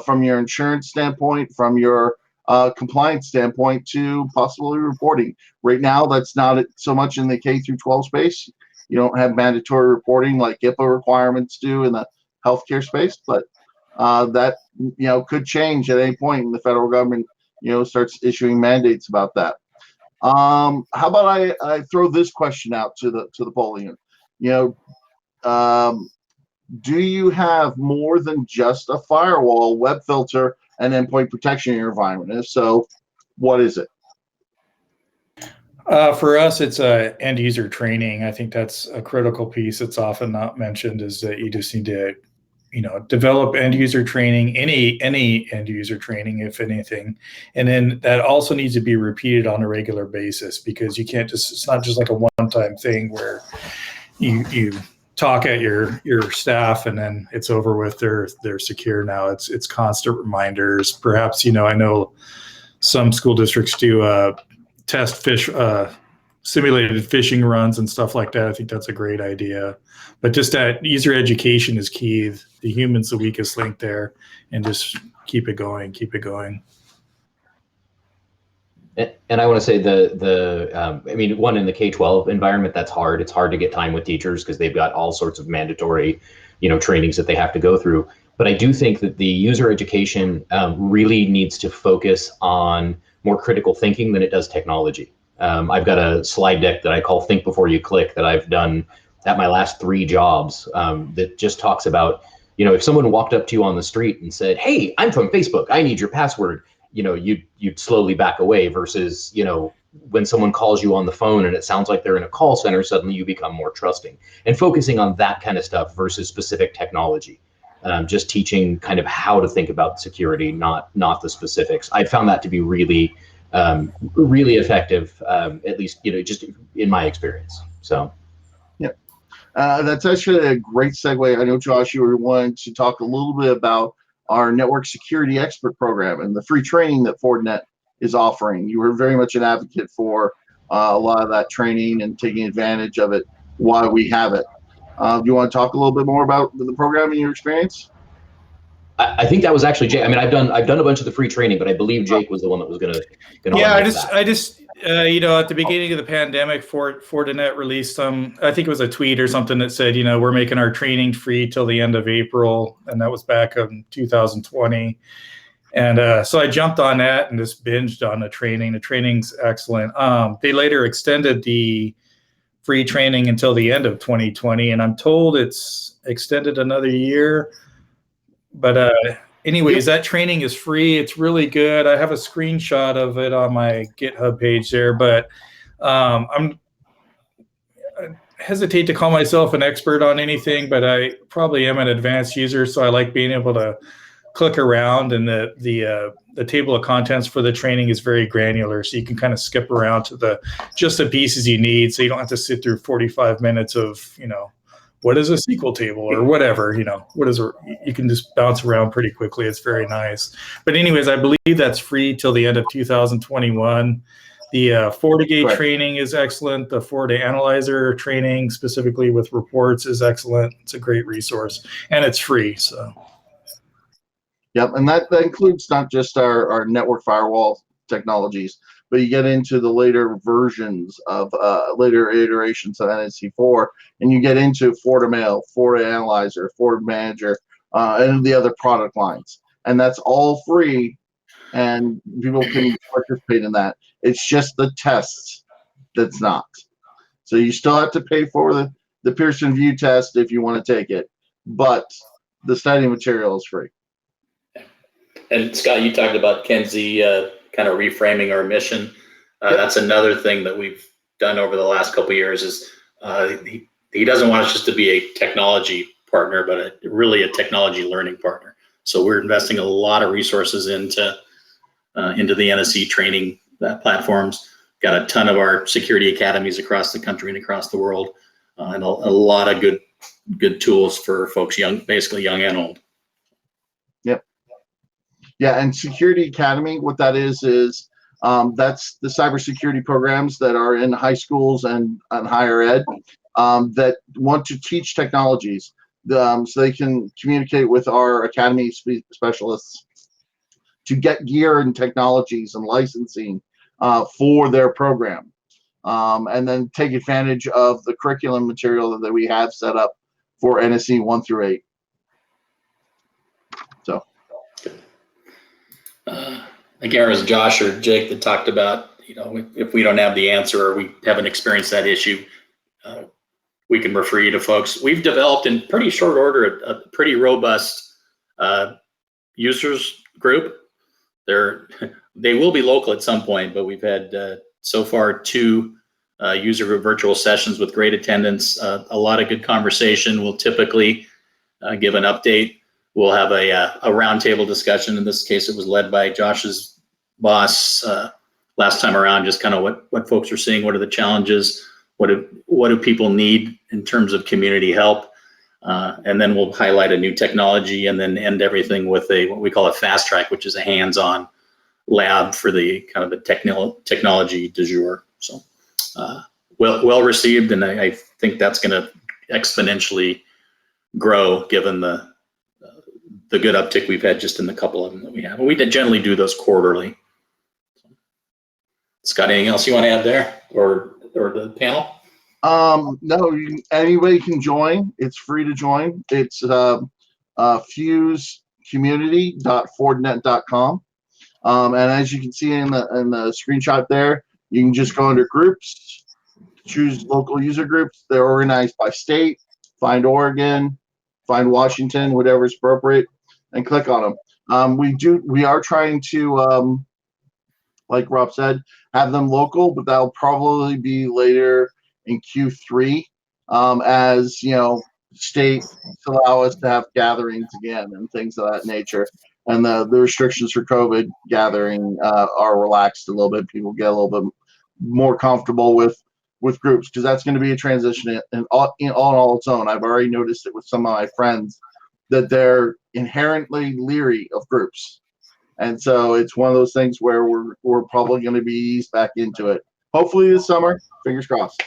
from your insurance standpoint, from your compliance standpoint, to possibly reporting. Right now, that's not so much in the K-12 space. You don't have mandatory reporting like HIPAA requirements do in the healthcare space, but that could change at any point when the federal government starts issuing mandates about that. How about I throw this question out to the polling? Do you have more than just a firewall, web filter, and endpoint protection in your environment? If so, what is it? For us, it's end user training. I think that's a critical piece that's often not mentioned, is that you just need to, develop end user training, any end user training, if anything. And then that also needs to be repeated on a regular basis, because you can't it's not just like a one-time thing where you talk at your staff and then it's over with, they're secure now. It's constant reminders. Perhaps, I know some school districts do test simulated phishing runs and stuff like that. I think that's a great idea. But just that user education is key. The human's the weakest link there, and just keep it going, keep it going. And I want to say I mean, one, in the K-12 environment, that's hard. It's hard to get time with teachers because they've got all sorts of mandatory, trainings that they have to go through. But I do think that the user education really needs to focus on more critical thinking than it does technology. I've got a slide deck that I call Think Before You Click that I've done at my last 3 jobs that just talks about, if someone walked up to you on the street and said, "Hey, I'm from Facebook, I need your password," you'd slowly back away, versus, when someone calls you on the phone and it sounds like they're in a call center, suddenly you become more trusting. And focusing on that kind of stuff versus specific technology. Just teaching kind of how to think about security, not the specifics. I found that to be really, really effective, at least, just in my experience. So. Yeah, that's actually a great segue. I know, Josh, you were wanting to talk a little bit about our network security expert program and the free training that Fortinet is offering. You were very much an advocate for a lot of that training and taking advantage of it while we have it. Do you want to talk a little bit more about the program and your experience? I think that was actually Jake. I mean, I've done a bunch of the free training, but I believe Jake was the one that was going to. Yeah, I just at the beginning of the pandemic, Fortinet released I think it was a tweet or something that said, we're making our training free till the end of April, and that was back in 2020. And so I jumped on that and just binged on the training. The training's excellent. They later extended the free training until the end of 2020, and I'm told it's extended another year. But anyways, that training is free. It's really good. I have a screenshot of it on my GitHub page there, but I hesitate to call myself an expert on anything, but I probably am an advanced user, so I like being able to click around, and the table of contents for the training is very granular, so you can kind of skip around to just the pieces you need, so you don't have to sit through 45 minutes of, what is a SQL table or whatever, you can just bounce around pretty quickly. It's very nice. But anyways, I believe that's free till the end of 2021. The FortiGate training is excellent. The FortiAnalyzer training, specifically with reports, is excellent. It's a great resource, and it's free. So. Yep, and that includes not just our network firewall technologies, but you get into the later versions of later iterations of NSC4, and you get into FortiMail, FortiAnalyzer, FortiManager, and the other product lines. And that's all free, and people can participate in that. It's just the tests that's not. So you still have to pay for the Pearson VUE test if you want to take it, but the study material is free. And Scott, you talked about Kenzie kind of reframing our mission. That's another thing that we've done over the last couple of years is he doesn't want us just to be a technology partner, but really a technology learning partner. So we're investing a lot of resources into the NSC training platforms. Got a ton of our security academies across the country and across the world, and a lot of good tools for folks basically young and old. Yep. Yeah, and Security Academy, what that is that's the cybersecurity programs that are in high schools and higher ed that want to teach technologies so they can communicate with our academy specialists to get gear and technologies and licensing for their program, and then take advantage of the curriculum material that we have set up for NSC 1 through 8. So. I think it was Josh or Jake that talked about, if we don't have the answer or we haven't experienced that issue, we can refer you to folks. We've developed in pretty short order a pretty robust users group. They will be local at some point, but we've had so far 2 user group virtual sessions with great attendance, a lot of good conversation. We'll typically give an update. We'll have a roundtable discussion. In this case, it was led by Josh's boss last time around, just kind of what folks are seeing, what are the challenges, what do people need in terms of community help, and then we'll highlight a new technology and then end everything with what we call a fast track, which is a hands-on lab for the kind of the technology du jour. So well received, and I think that's going to exponentially grow given the good uptick we've had just in the couple of them that we have. We generally do those quarterly. Scott, anything else you want to add there, or the panel? No, anybody can join. It's free to join. It's fusecommunity.fortinet.com. And as you can see in the screenshot there, you can just go under groups, choose local user groups. They're organized by state. Find Oregon, find Washington, whatever is appropriate, and click on them. We are trying to, like Rob said, have them local, but that'll probably be later in Q3, as states allow us to have gatherings again and things of that nature. And the restrictions for COVID gathering are relaxed a little bit. People get a little bit more comfortable with groups, because that's going to be a transition on all its own. I've already noticed it with some of my friends that they're inherently leery of groups. And so it's one of those things where we're probably going to be eased back into it. Hopefully this summer, fingers crossed.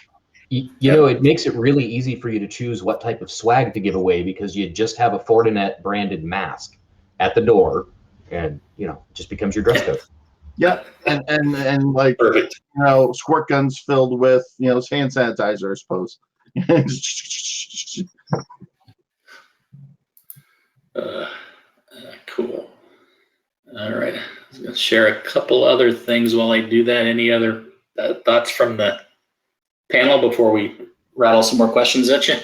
It makes it really easy for you to choose what type of swag to give away, because you just have a Fortinet branded mask at the door, and it just becomes your dress code. Yeah, and like Perfect. Squirt guns filled with hand sanitizer, I suppose. Cool. All right. I was going to share a couple other things while I do that. Any other thoughts from the panel before we rattle some more questions at you?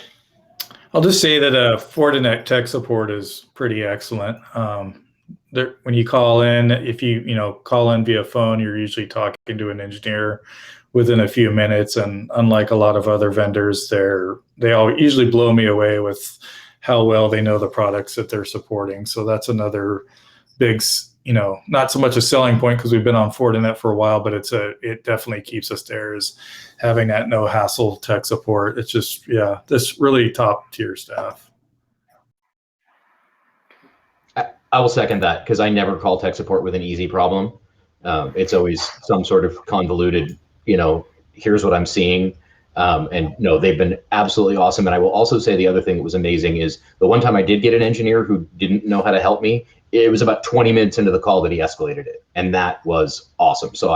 I'll just say that Fortinet tech support is pretty excellent. When you call in, if you call in via phone, you're usually talking to an engineer within a few minutes. And unlike a lot of other vendors, they all usually blow me away with how well they know the products that they're supporting. So that's another big, not so much a selling point because we've been on Fortinet for a while, but it definitely keeps us there, is having that no hassle tech support. It's just, this really top tier staff. I will second that, because I never call tech support with an easy problem. It's always some sort of convoluted, here's what I'm seeing. And no, they've been absolutely awesome. And I will also say the other thing that was amazing is the one time I did get an engineer who didn't know how to help me, it was about 20 minutes into the call that he escalated it. And that was awesome. So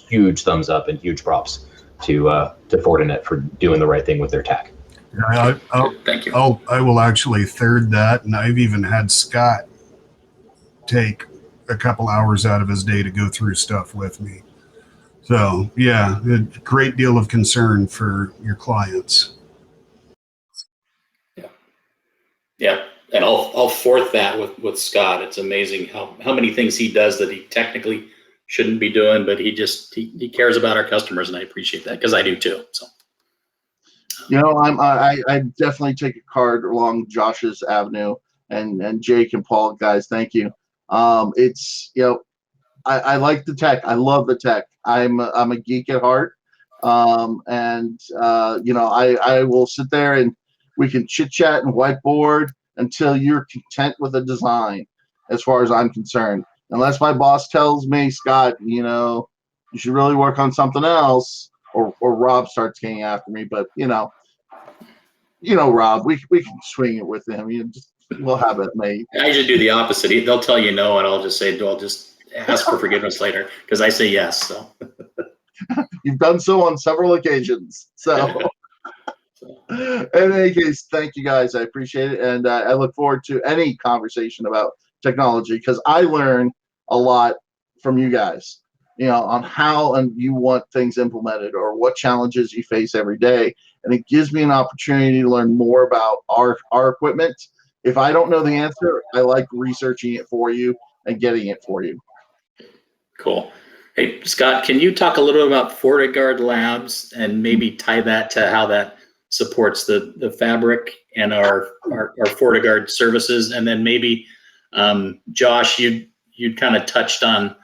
huge thumbs up and huge props to Fortinet for doing the right thing with their tech. Thank you. I will actually third that, and I've even had Scott take a couple hours out of his day to go through stuff with me. So yeah, a great deal of concern for your clients. Yeah, and I'll fourth that with Scott. It's amazing how many things he does that he technically shouldn't be doing, but he cares about our customers, and I appreciate that, because I do too. So. I definitely take a card along Josh's avenue, and Jake and Paul, guys, thank you. It's I like the tech. I love the tech. I'm a geek at heart, and I will sit there and we can chit chat and whiteboard until you're content with a design. As far as I'm concerned, unless my boss tells me, Scott, you should really work on something else. Or Rob starts getting after me, but Rob, we can swing it with him. We'll have it made. I usually do the opposite. They'll tell you no, and I'll just say, I'll just ask for forgiveness later, because I say yes. So you've done so on several occasions. So in any case, thank you guys. I appreciate it, and I look forward to any conversation about technology, because I learn a lot from you guys. On how and you want things implemented, or what challenges you face every day. And it gives me an opportunity to learn more about our equipment. If I don't know the answer, I like researching it for you and getting it for you. Cool. Hey, Scott, can you talk a little bit about FortiGuard Labs and maybe tie that to how that supports the fabric and our FortiGuard services? And then maybe, Josh, you'd kind of touched on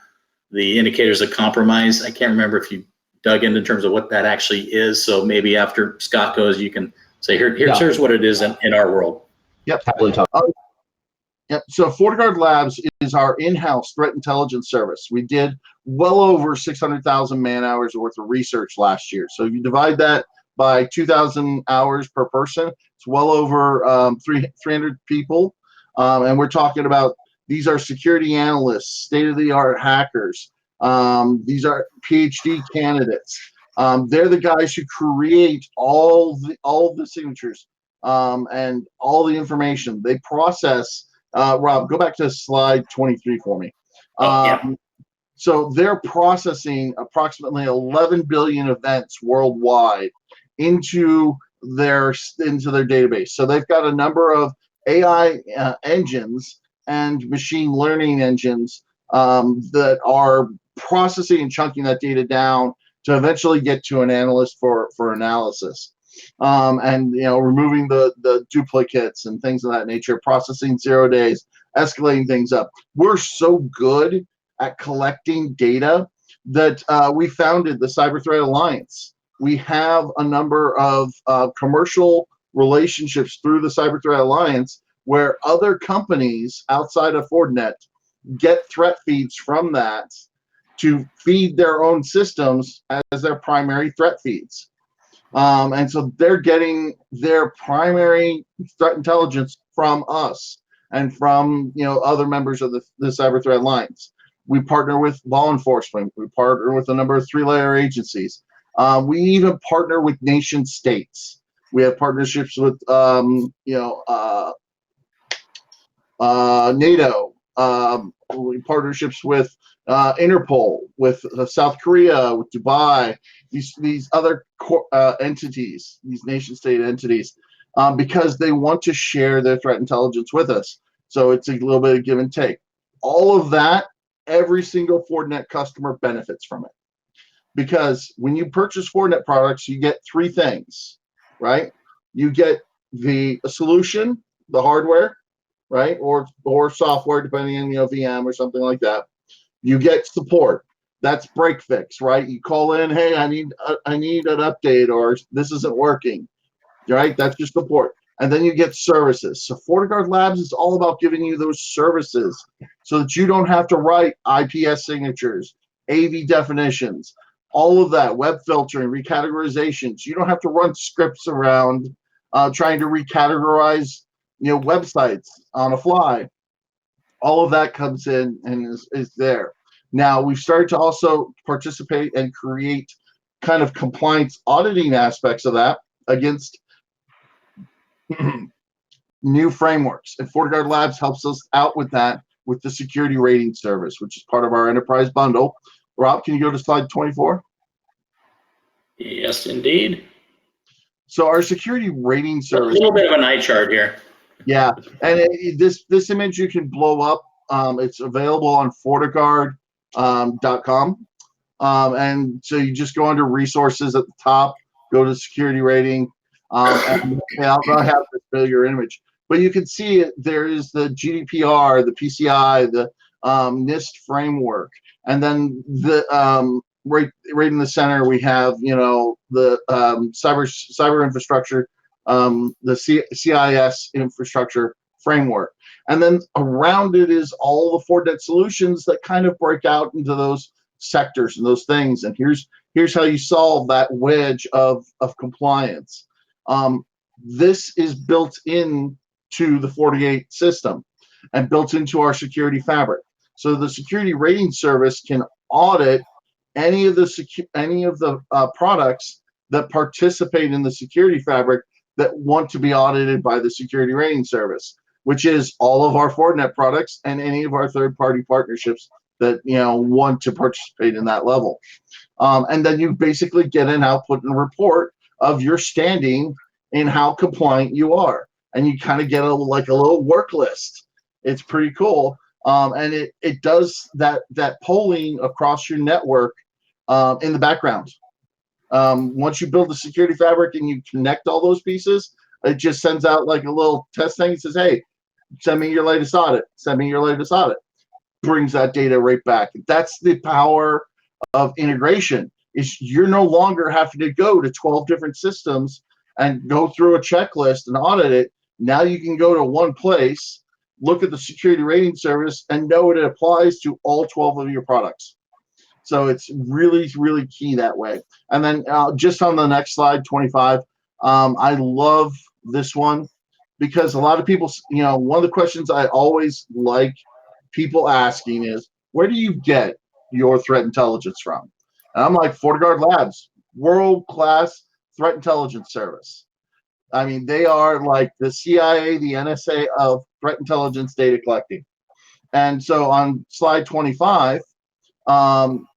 the indicators of compromise. I can't remember if you dug in terms of what that actually is. So maybe after Scott goes, you can say, here's what it is in our world. Yep. Yep. So FortiGuard Labs is our in-house threat intelligence service. We did well over 600,000 man hours worth of research last year. So if you divide that by 2,000 hours per person, it's well over 300 people. And we're talking about, these are security analysts, state-of-the-art hackers. These are PhD candidates. They're the guys who create all of the signatures and all the information. They process. Rob, go back to slide 23 for me. So they're processing approximately 11 billion events worldwide into their database. So they've got a number of AI engines and machine learning engines that are processing and chunking that data down to eventually get to an analyst for analysis. And removing the duplicates and things of that nature, processing 0 days, escalating things up. We're so good at collecting data that we founded the Cyber Threat Alliance. We have a number of commercial relationships through the Cyber Threat Alliance where other companies outside of Fortinet get threat feeds from that to feed their own systems as their primary threat feeds. And so they're getting their primary threat intelligence from us and from other members of the Cyber Threat Alliance. We partner with law enforcement. We partner with a number of 3-layer agencies. We even partner with nation states. We have partnerships with NATO. Partnerships with Interpol, with South Korea, with Dubai, these other entities, these nation-state entities, because they want to share their threat intelligence with us. So it's a little bit of give and take. All of that, every single Fortinet customer benefits from it. Because when you purchase Fortinet products, you get 3 things, right? You get the solution, the hardware, right, or software, depending on VM or something like that. You get support. That's break fix, right? You call in, hey, I need an update, or this isn't working, right? That's your support. And then you get services. So FortiGuard Labs is all about giving you those services so that you don't have to write IPS signatures, AV definitions, all of that, web filtering, recategorizations. You don't have to run scripts around trying to recategorize websites on a fly. All of that comes in and is there. Now we've started to also participate and create kind of compliance auditing aspects of that against new frameworks. And FortiGuard Labs helps us out with that with the security rating service, which is part of our enterprise bundle. Rob, can you go to slide 24? Yes, indeed. So our security rating service. A little bit of an eye chart here. Yeah, and this image you can blow up. It's available on FortiGuard.com. And so you just go under resources at the top, go to security rating, and I'll have this bigger image. But you can see it. There is the GDPR, the PCI, the NIST framework, and then the right in the center we have the cyber infrastructure, the CIS infrastructure framework, and then around it is all the Fortinet solutions that kind of break out into those sectors and those things. And here's how you solve that wedge of compliance. This is built in to the FortiGate system and built into our security fabric. So the security rating service can audit any of the products that participate in the security fabric that want to be audited by the security rating service, which is all of our Fortinet products and any of our third-party partnerships that want to participate in that level. And then you basically get an output and report of your standing and how compliant you are. And you kind of get a little work list. It's pretty cool. And it does that polling across your network in the background. Once you build the security fabric and you connect all those pieces, it just sends out like a little test thing. It says, hey, send me your latest audit. Send me your latest audit. Brings that data right back. That's the power of integration. Is you're no longer having to go to 12 different systems and go through a checklist and audit it. Now you can go to one place, look at the security rating service and know it applies to all 12 of your products. So it's really, really key that way. And then just on the next slide, 25, I love this one because a lot of people, one of the questions I always like people asking is, where do you get your threat intelligence from? And I'm like, FortiGuard Labs, world-class threat intelligence service. I mean, they are like the CIA, the NSA of threat intelligence data collecting. And so on slide 25,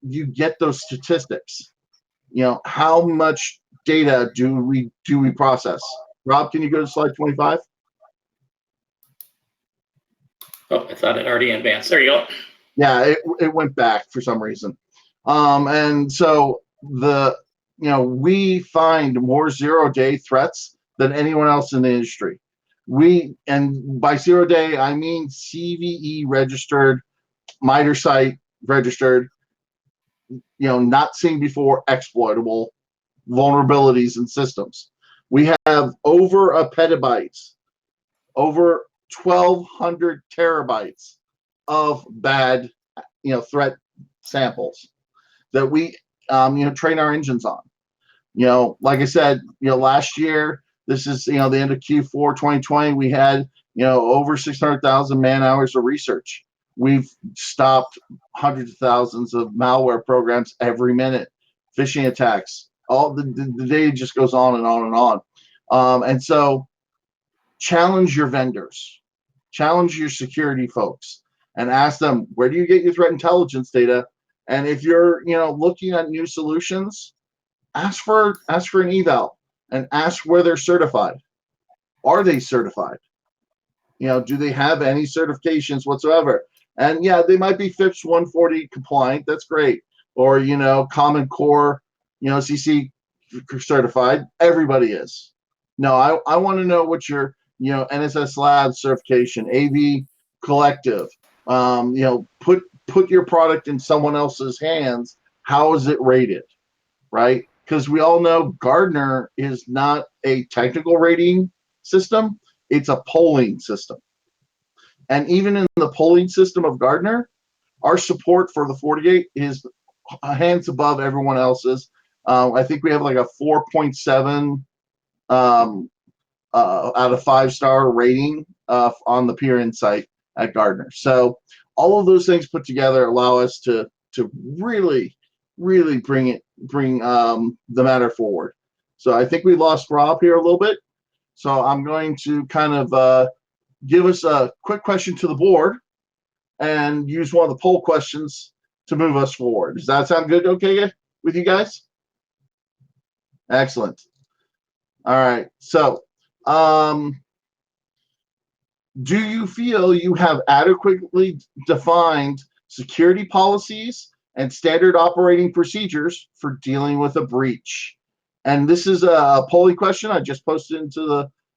you get those statistics. How much data do we process? Rob, can you go to slide 25? Oh, I thought it already advanced. There you go. Yeah, it went back for some reason. And so we find more zero-day threats than anyone else in the industry. And by zero-day, I mean CVE registered, MITRE site registered, not seen before exploitable vulnerabilities in systems. We have over a petabyte, over 1,200 terabytes of bad, threat samples that we, train our engines on. Like I said, last year, this is, the end of Q4 2020, we had, over 600,000 man hours of research. We've stopped hundreds of thousands of malware programs every minute, phishing attacks, all the data just goes on and on and on. And so challenge your vendors, challenge your security folks, and ask them, where do you get your threat intelligence data? And if you're, looking at new solutions, ask for an eval and ask where they're certified. Are they certified? Do they have any certifications whatsoever? And yeah, they might be FIPS 140 compliant. That's great. Or, Common Core, CC certified. Everybody is. No, I want to know what your, NSS Labs certification, AV Collective, put your product in someone else's hands. How is it rated, right? Because we all know Gartner is not a technical rating system. It's a polling system. And even in the polling system of Gartner, our support for the FortiGate is hands above everyone else's. I think we have like a 4.7 out of 5-star rating on the peer insight at Gartner. So all of those things put together allow us to really, really bring the matter forward. So I think we lost Rob here a little bit. So I'm going to kind of give us a quick question to the board and use one of the poll questions to move us forward. Does that sound good? Okay with you guys? Excellent. All right. So, do you feel you have adequately defined security policies and standard operating procedures for dealing with a breach? And this is a polling question I just posted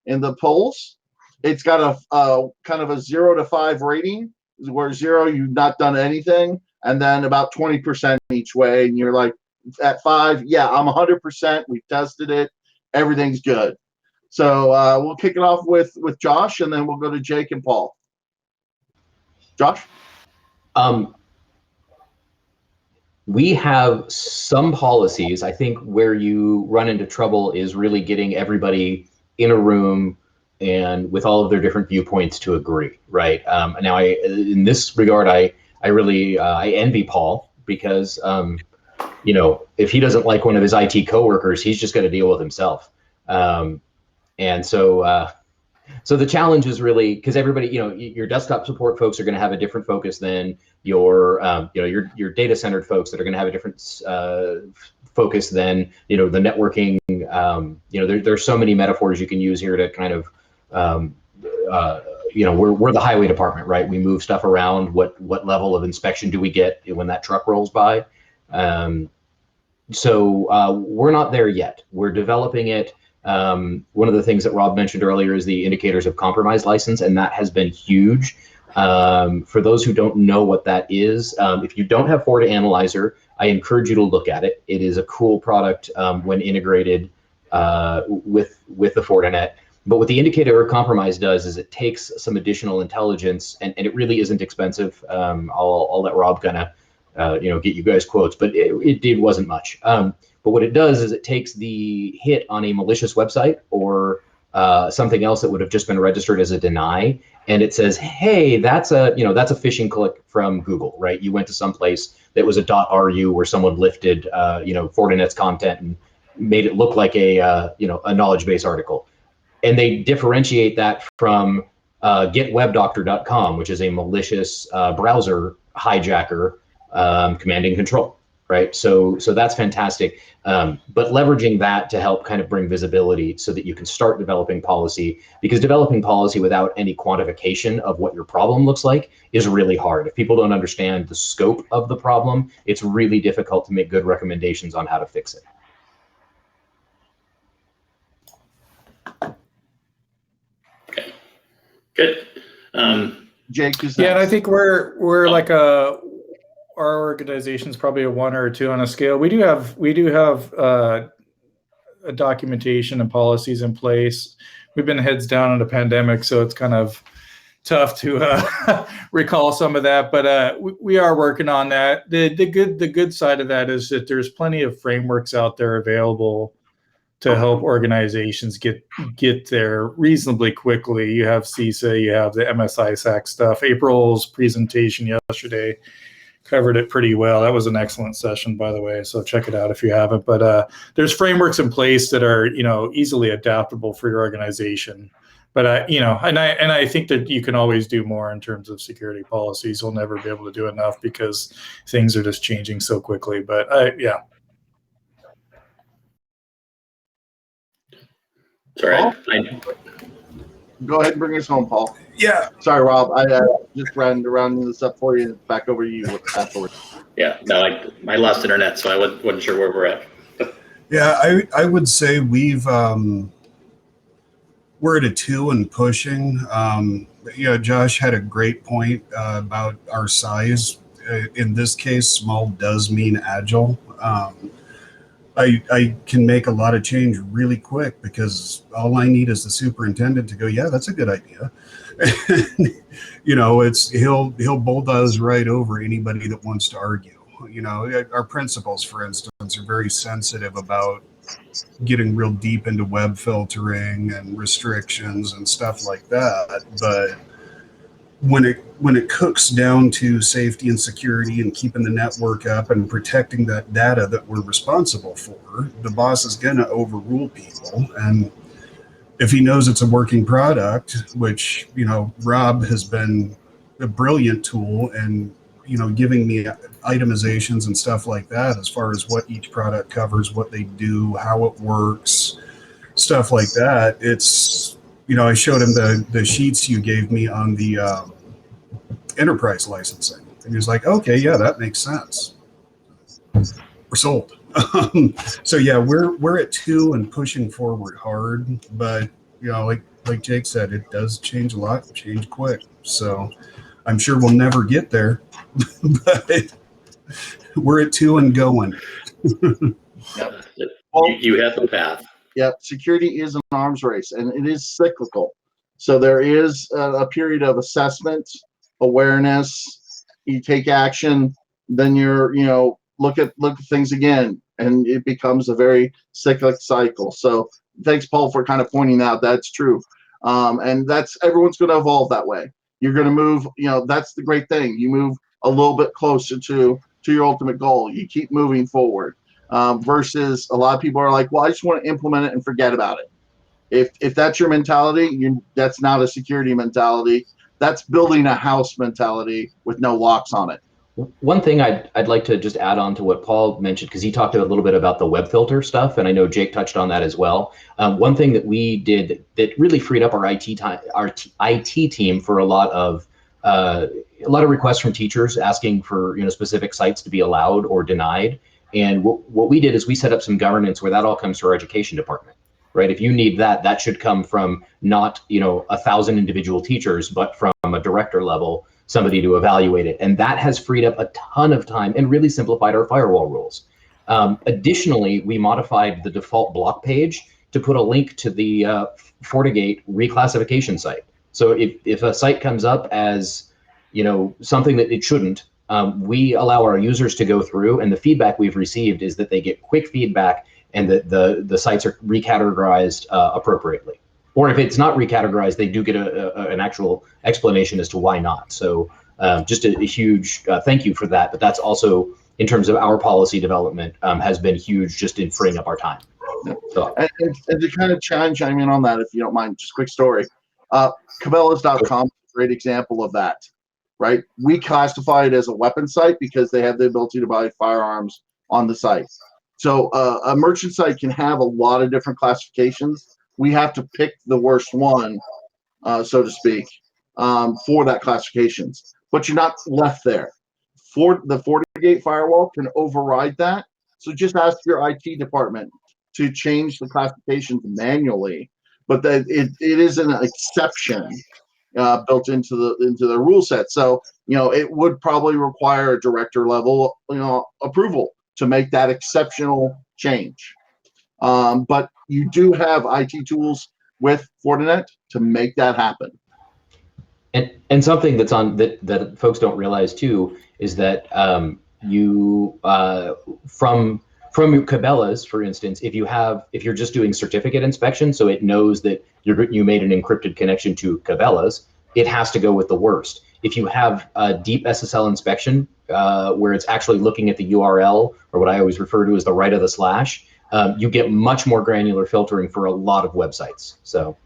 in the polls. It's got a kind of a 0 to 5 rating, where 0 you've not done anything, and then about 20% each way, and you're like at 5, yeah, I'm 100%. We've tested it, everything's good. So we'll kick it off with Josh, and then we'll go to Jake and Paul. Josh? We have some policies. I think where you run into trouble is really getting everybody in a room and with all of their different viewpoints to agree, right? Now, in this regard, I really envy Paul because, if he doesn't like one of his IT coworkers, he's just going to deal with himself. And so the challenge is really because everybody, your desktop support folks are going to have a different focus than your data-centered folks that are going to have a different focus than, the networking. There's so many metaphors you can use here to kind of, we're the highway department, right? We move stuff around. What level of inspection do we get when that truck rolls by? So we're not there yet. We're developing it. One of the things that Rob mentioned earlier is the indicators of compromised license, and that has been huge. For those who don't know what that is, if you don't have FortiAnalyzer, I encourage you to look at it. It is a cool product when integrated with the Fortinet. But what the indicator of compromise does is it takes some additional intelligence, and it really isn't expensive. I'll let Rob kind of get you guys quotes, but it wasn't much. But what it does is it takes the hit on a malicious website or something else that would have just been registered as a deny, and it says, hey, that's a phishing click from Google, right? You went to some place that was a .ru where someone lifted Fortinet's content and made it look like a knowledge base article. And they differentiate that from getwebdoctor.com, which is a malicious browser hijacker, command and control, right? So that's fantastic. But leveraging that to help kind of bring visibility so that you can start developing policy, because developing policy without any quantification of what your problem looks like is really hard. If people don't understand the scope of the problem, it's really difficult to make good recommendations on how to fix it. Okay, good. Jake is Yeah, and I next. think we're like our organization's probably a 1 or a 2 on a scale. We do have a documentation and policies in place. We've been heads down in the pandemic, so it's kind of tough to recall some of that, but we are working on that. The good side of that is that there's plenty of frameworks out there available to help organizations get there reasonably quickly. You have CISA, you have the MSISAC stuff. April's presentation yesterday covered it pretty well. That was an excellent session, by the way, so check it out if you haven't. But there's frameworks in place that are easily adaptable for your organization. But I think that you can always do more in terms of security policies. We'll never be able to do enough because things are just changing so quickly. But yeah. Sorry. Go ahead and bring us home, Paul. Yeah. Sorry, Rob. I just rounding this up for you. Back over to you afterwards. Yeah, no, I lost internet, so I wasn't sure where we're at. Yeah, I would say we're at a 2 and pushing. Josh had a great point about our size. In this case, small does mean agile. I can make a lot of change really quick because all I need is the superintendent to go, yeah, that's a good idea. He'll bulldoze right over anybody that wants to argue. Our principals, for instance, are very sensitive about getting real deep into web filtering and restrictions and stuff like that. But when it cooks down to safety and security and keeping the network up and protecting that data that we're responsible for, the boss is going to overrule people. And if he knows it's a working product, which, Rob has been a brilliant tool and, giving me itemizations and stuff like that as far as what each product covers, what they do, how it works, stuff like that. It's, I showed him the sheets you gave me on the enterprise licensing. And he was like, okay, yeah, that makes sense. We're sold. So yeah, we're at 2 and pushing forward hard, but like Jake said, it does change a lot, change quick. So I'm sure we'll never get there, but we're at 2 and going. Yep. You have the path. Yeah, security is an arms race, and it is cyclical. So there is a period of assessment, awareness. You take action, then you're look at things again, and it becomes a very cyclic cycle. So thanks, Paul, for kind of pointing out that's true, and that's everyone's going to evolve that way. You're going to move. That's the great thing. You move a little bit closer to your ultimate goal. You keep moving forward. Versus a lot of people are like, well, I just want to implement it and forget about it. If that's your mentality, that's not a security mentality. That's building a house mentality with no locks on it. One thing I'd like to just add on to what Paul mentioned, because he talked a little bit about the web filter stuff, and I know Jake touched on that as well. One thing that we did that really freed up our IT team for a lot of requests from teachers asking for specific sites to be allowed or denied. And what we did is we set up some governance where that all comes to our education department, right? If you need that should come from not 1,000 individual teachers, but from a director level, somebody to evaluate it. And that has freed up a ton of time and really simplified our firewall rules. Additionally, we modified the default block page to put a link to the FortiGate reclassification site. So if a site comes up as, something that it shouldn't, we allow our users to go through, and the feedback we've received is that they get quick feedback and that the sites are recategorized appropriately. Or if it's not recategorized, they do get an actual explanation as to why not. So just a huge thank you for that. But that's also, in terms of our policy development, has been huge just in freeing up our time. So, and to kind of chime in on that, if you don't mind, just a quick story. Cabela's.com is a great example of that, right? We classify it as a weapon site because they have the ability to buy firearms on the site. So a merchant site can have a lot of different classifications. We have to pick the worst one, so to speak, for that classifications. But you're not left there. For the FortiGate firewall can override that. So just ask your IT department to change the classifications manually. But that it is an exception built into the rule set. So it would probably require a director level approval to make that exceptional change. But you do have IT tools with Fortinet to make that happen. And something that's on that folks don't realize too is that from Cabela's, for instance, if you're just doing certificate inspection, so it knows that you made an encrypted connection to Cabela's, it has to go with the worst. If you have a deep SSL inspection, where it's actually looking at the URL, or what I always refer to as the right of the slash, you get much more granular filtering for a lot of websites. So.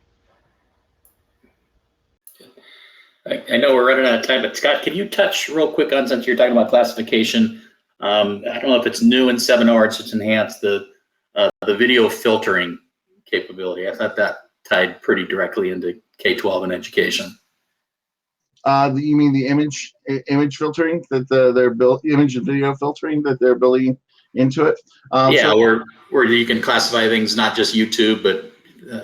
I know we're running out of time, but Scott, can you touch real quick on, since you're talking about classification, I don't know if it's new in 7.0 or it's just enhanced, the video filtering capability. I thought that tied pretty directly into K-12 and education. You mean the image filtering that they're image and video filtering that they're building into it? Where you can classify things, not just YouTube, but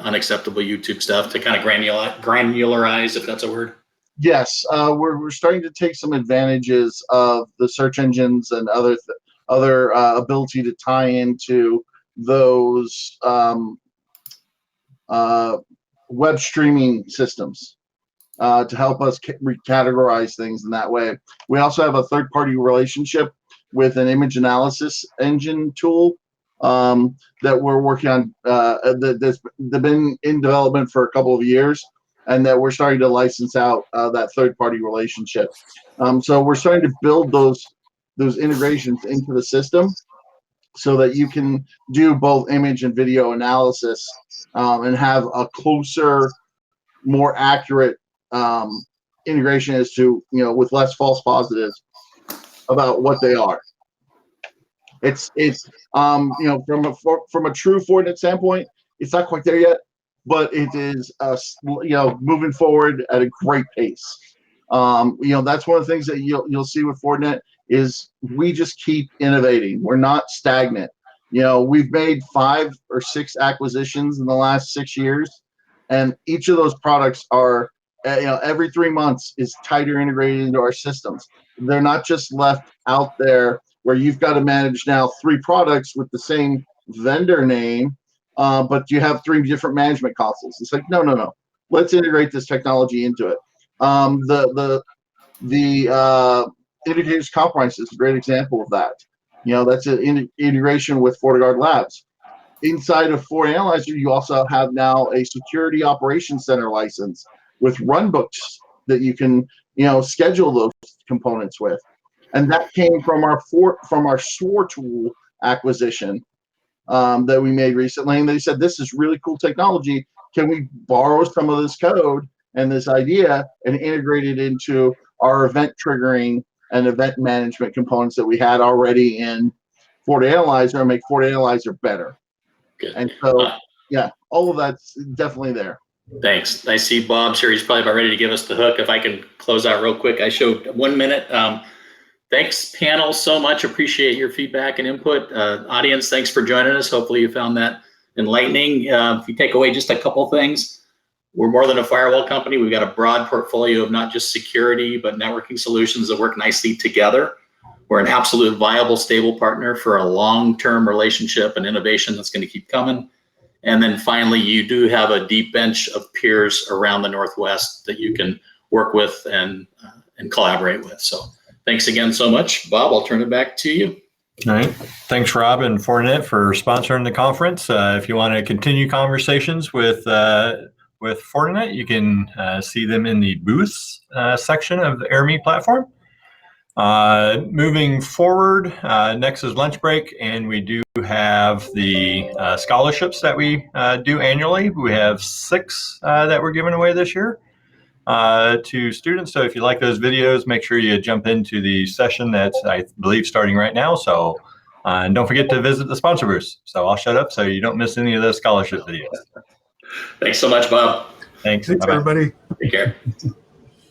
unacceptable YouTube stuff, to kind of granularize, if that's a word. Yes, we're starting to take some advantages of the search engines and other ability to tie into those web streaming systems to help us categorize things in that way. We also have a third-party relationship with an image analysis engine tool that we're working on that's been in development for a couple of years, and that we're starting to license out that third-party relationship. So we're starting to build those integrations into the system so that you can do both image and video analysis and have a closer, more accurate integration as to, with less false positives about what they are. It's from a true Fortinet standpoint, it's not quite there yet, but it is moving forward at a great pace. That's one of the things that you'll see with Fortinet is we just keep innovating. We're not stagnant. We've made 5 or 6 acquisitions in the last 6 years, and each of those products are every 3 months is tighter integrated into our systems. They're not just left out there where you've got to manage now 3 products with the same vendor name, but you have 3 different management consoles. It's like, no. Let's integrate this technology into it. The Indicators Compromise is a great example of that. That's an integration with FortiGuard Labs. Inside of FortiAnalyzer, you also have now a security operations center license with runbooks that you can, schedule those components with. And that came from our SOAR tool acquisition that we made recently. And they said, this is really cool technology. Can we borrow some of this code and this idea and integrate it into our event triggering and event management components that we had already in FortiAnalyzer and make FortiAnalyzer better? Good. And so, all of that's definitely there. Thanks. I see Bob's here. He's probably about ready to give us the hook. If I can close out real quick, I showed 1 minute. Thanks, panel, so much. Appreciate your feedback and input. Audience, thanks for joining us. Hopefully you found that enlightening. If you take away just a couple things, we're more than a firewall company. We've got a broad portfolio of not just security, but networking solutions that work nicely together. We're an absolute viable, stable partner for a long-term relationship and innovation that's going to keep coming. And then finally, you do have a deep bench of peers around the Northwest that you can work with and collaborate with. So thanks again so much. Bob, I'll turn it back to you. All right. Thanks, Rob and Fortinet, for sponsoring the conference. If you want to continue conversations with Fortinet, you can see them in the booths section of the AirMe platform. Moving forward, next is lunch break, and we do have the scholarships that we do annually. We have 6 that we're giving away this year to students. So if you like those videos, make sure you jump into the session that's, I believe, starting right now. So and don't forget to visit the sponsor booth. So I'll shut up so you don't miss any of those scholarship videos. Thanks so much, Bob. Thanks. Thanks, Bye-bye. everybody. Take care.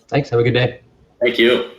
Thanks. Have a good day. Thank you.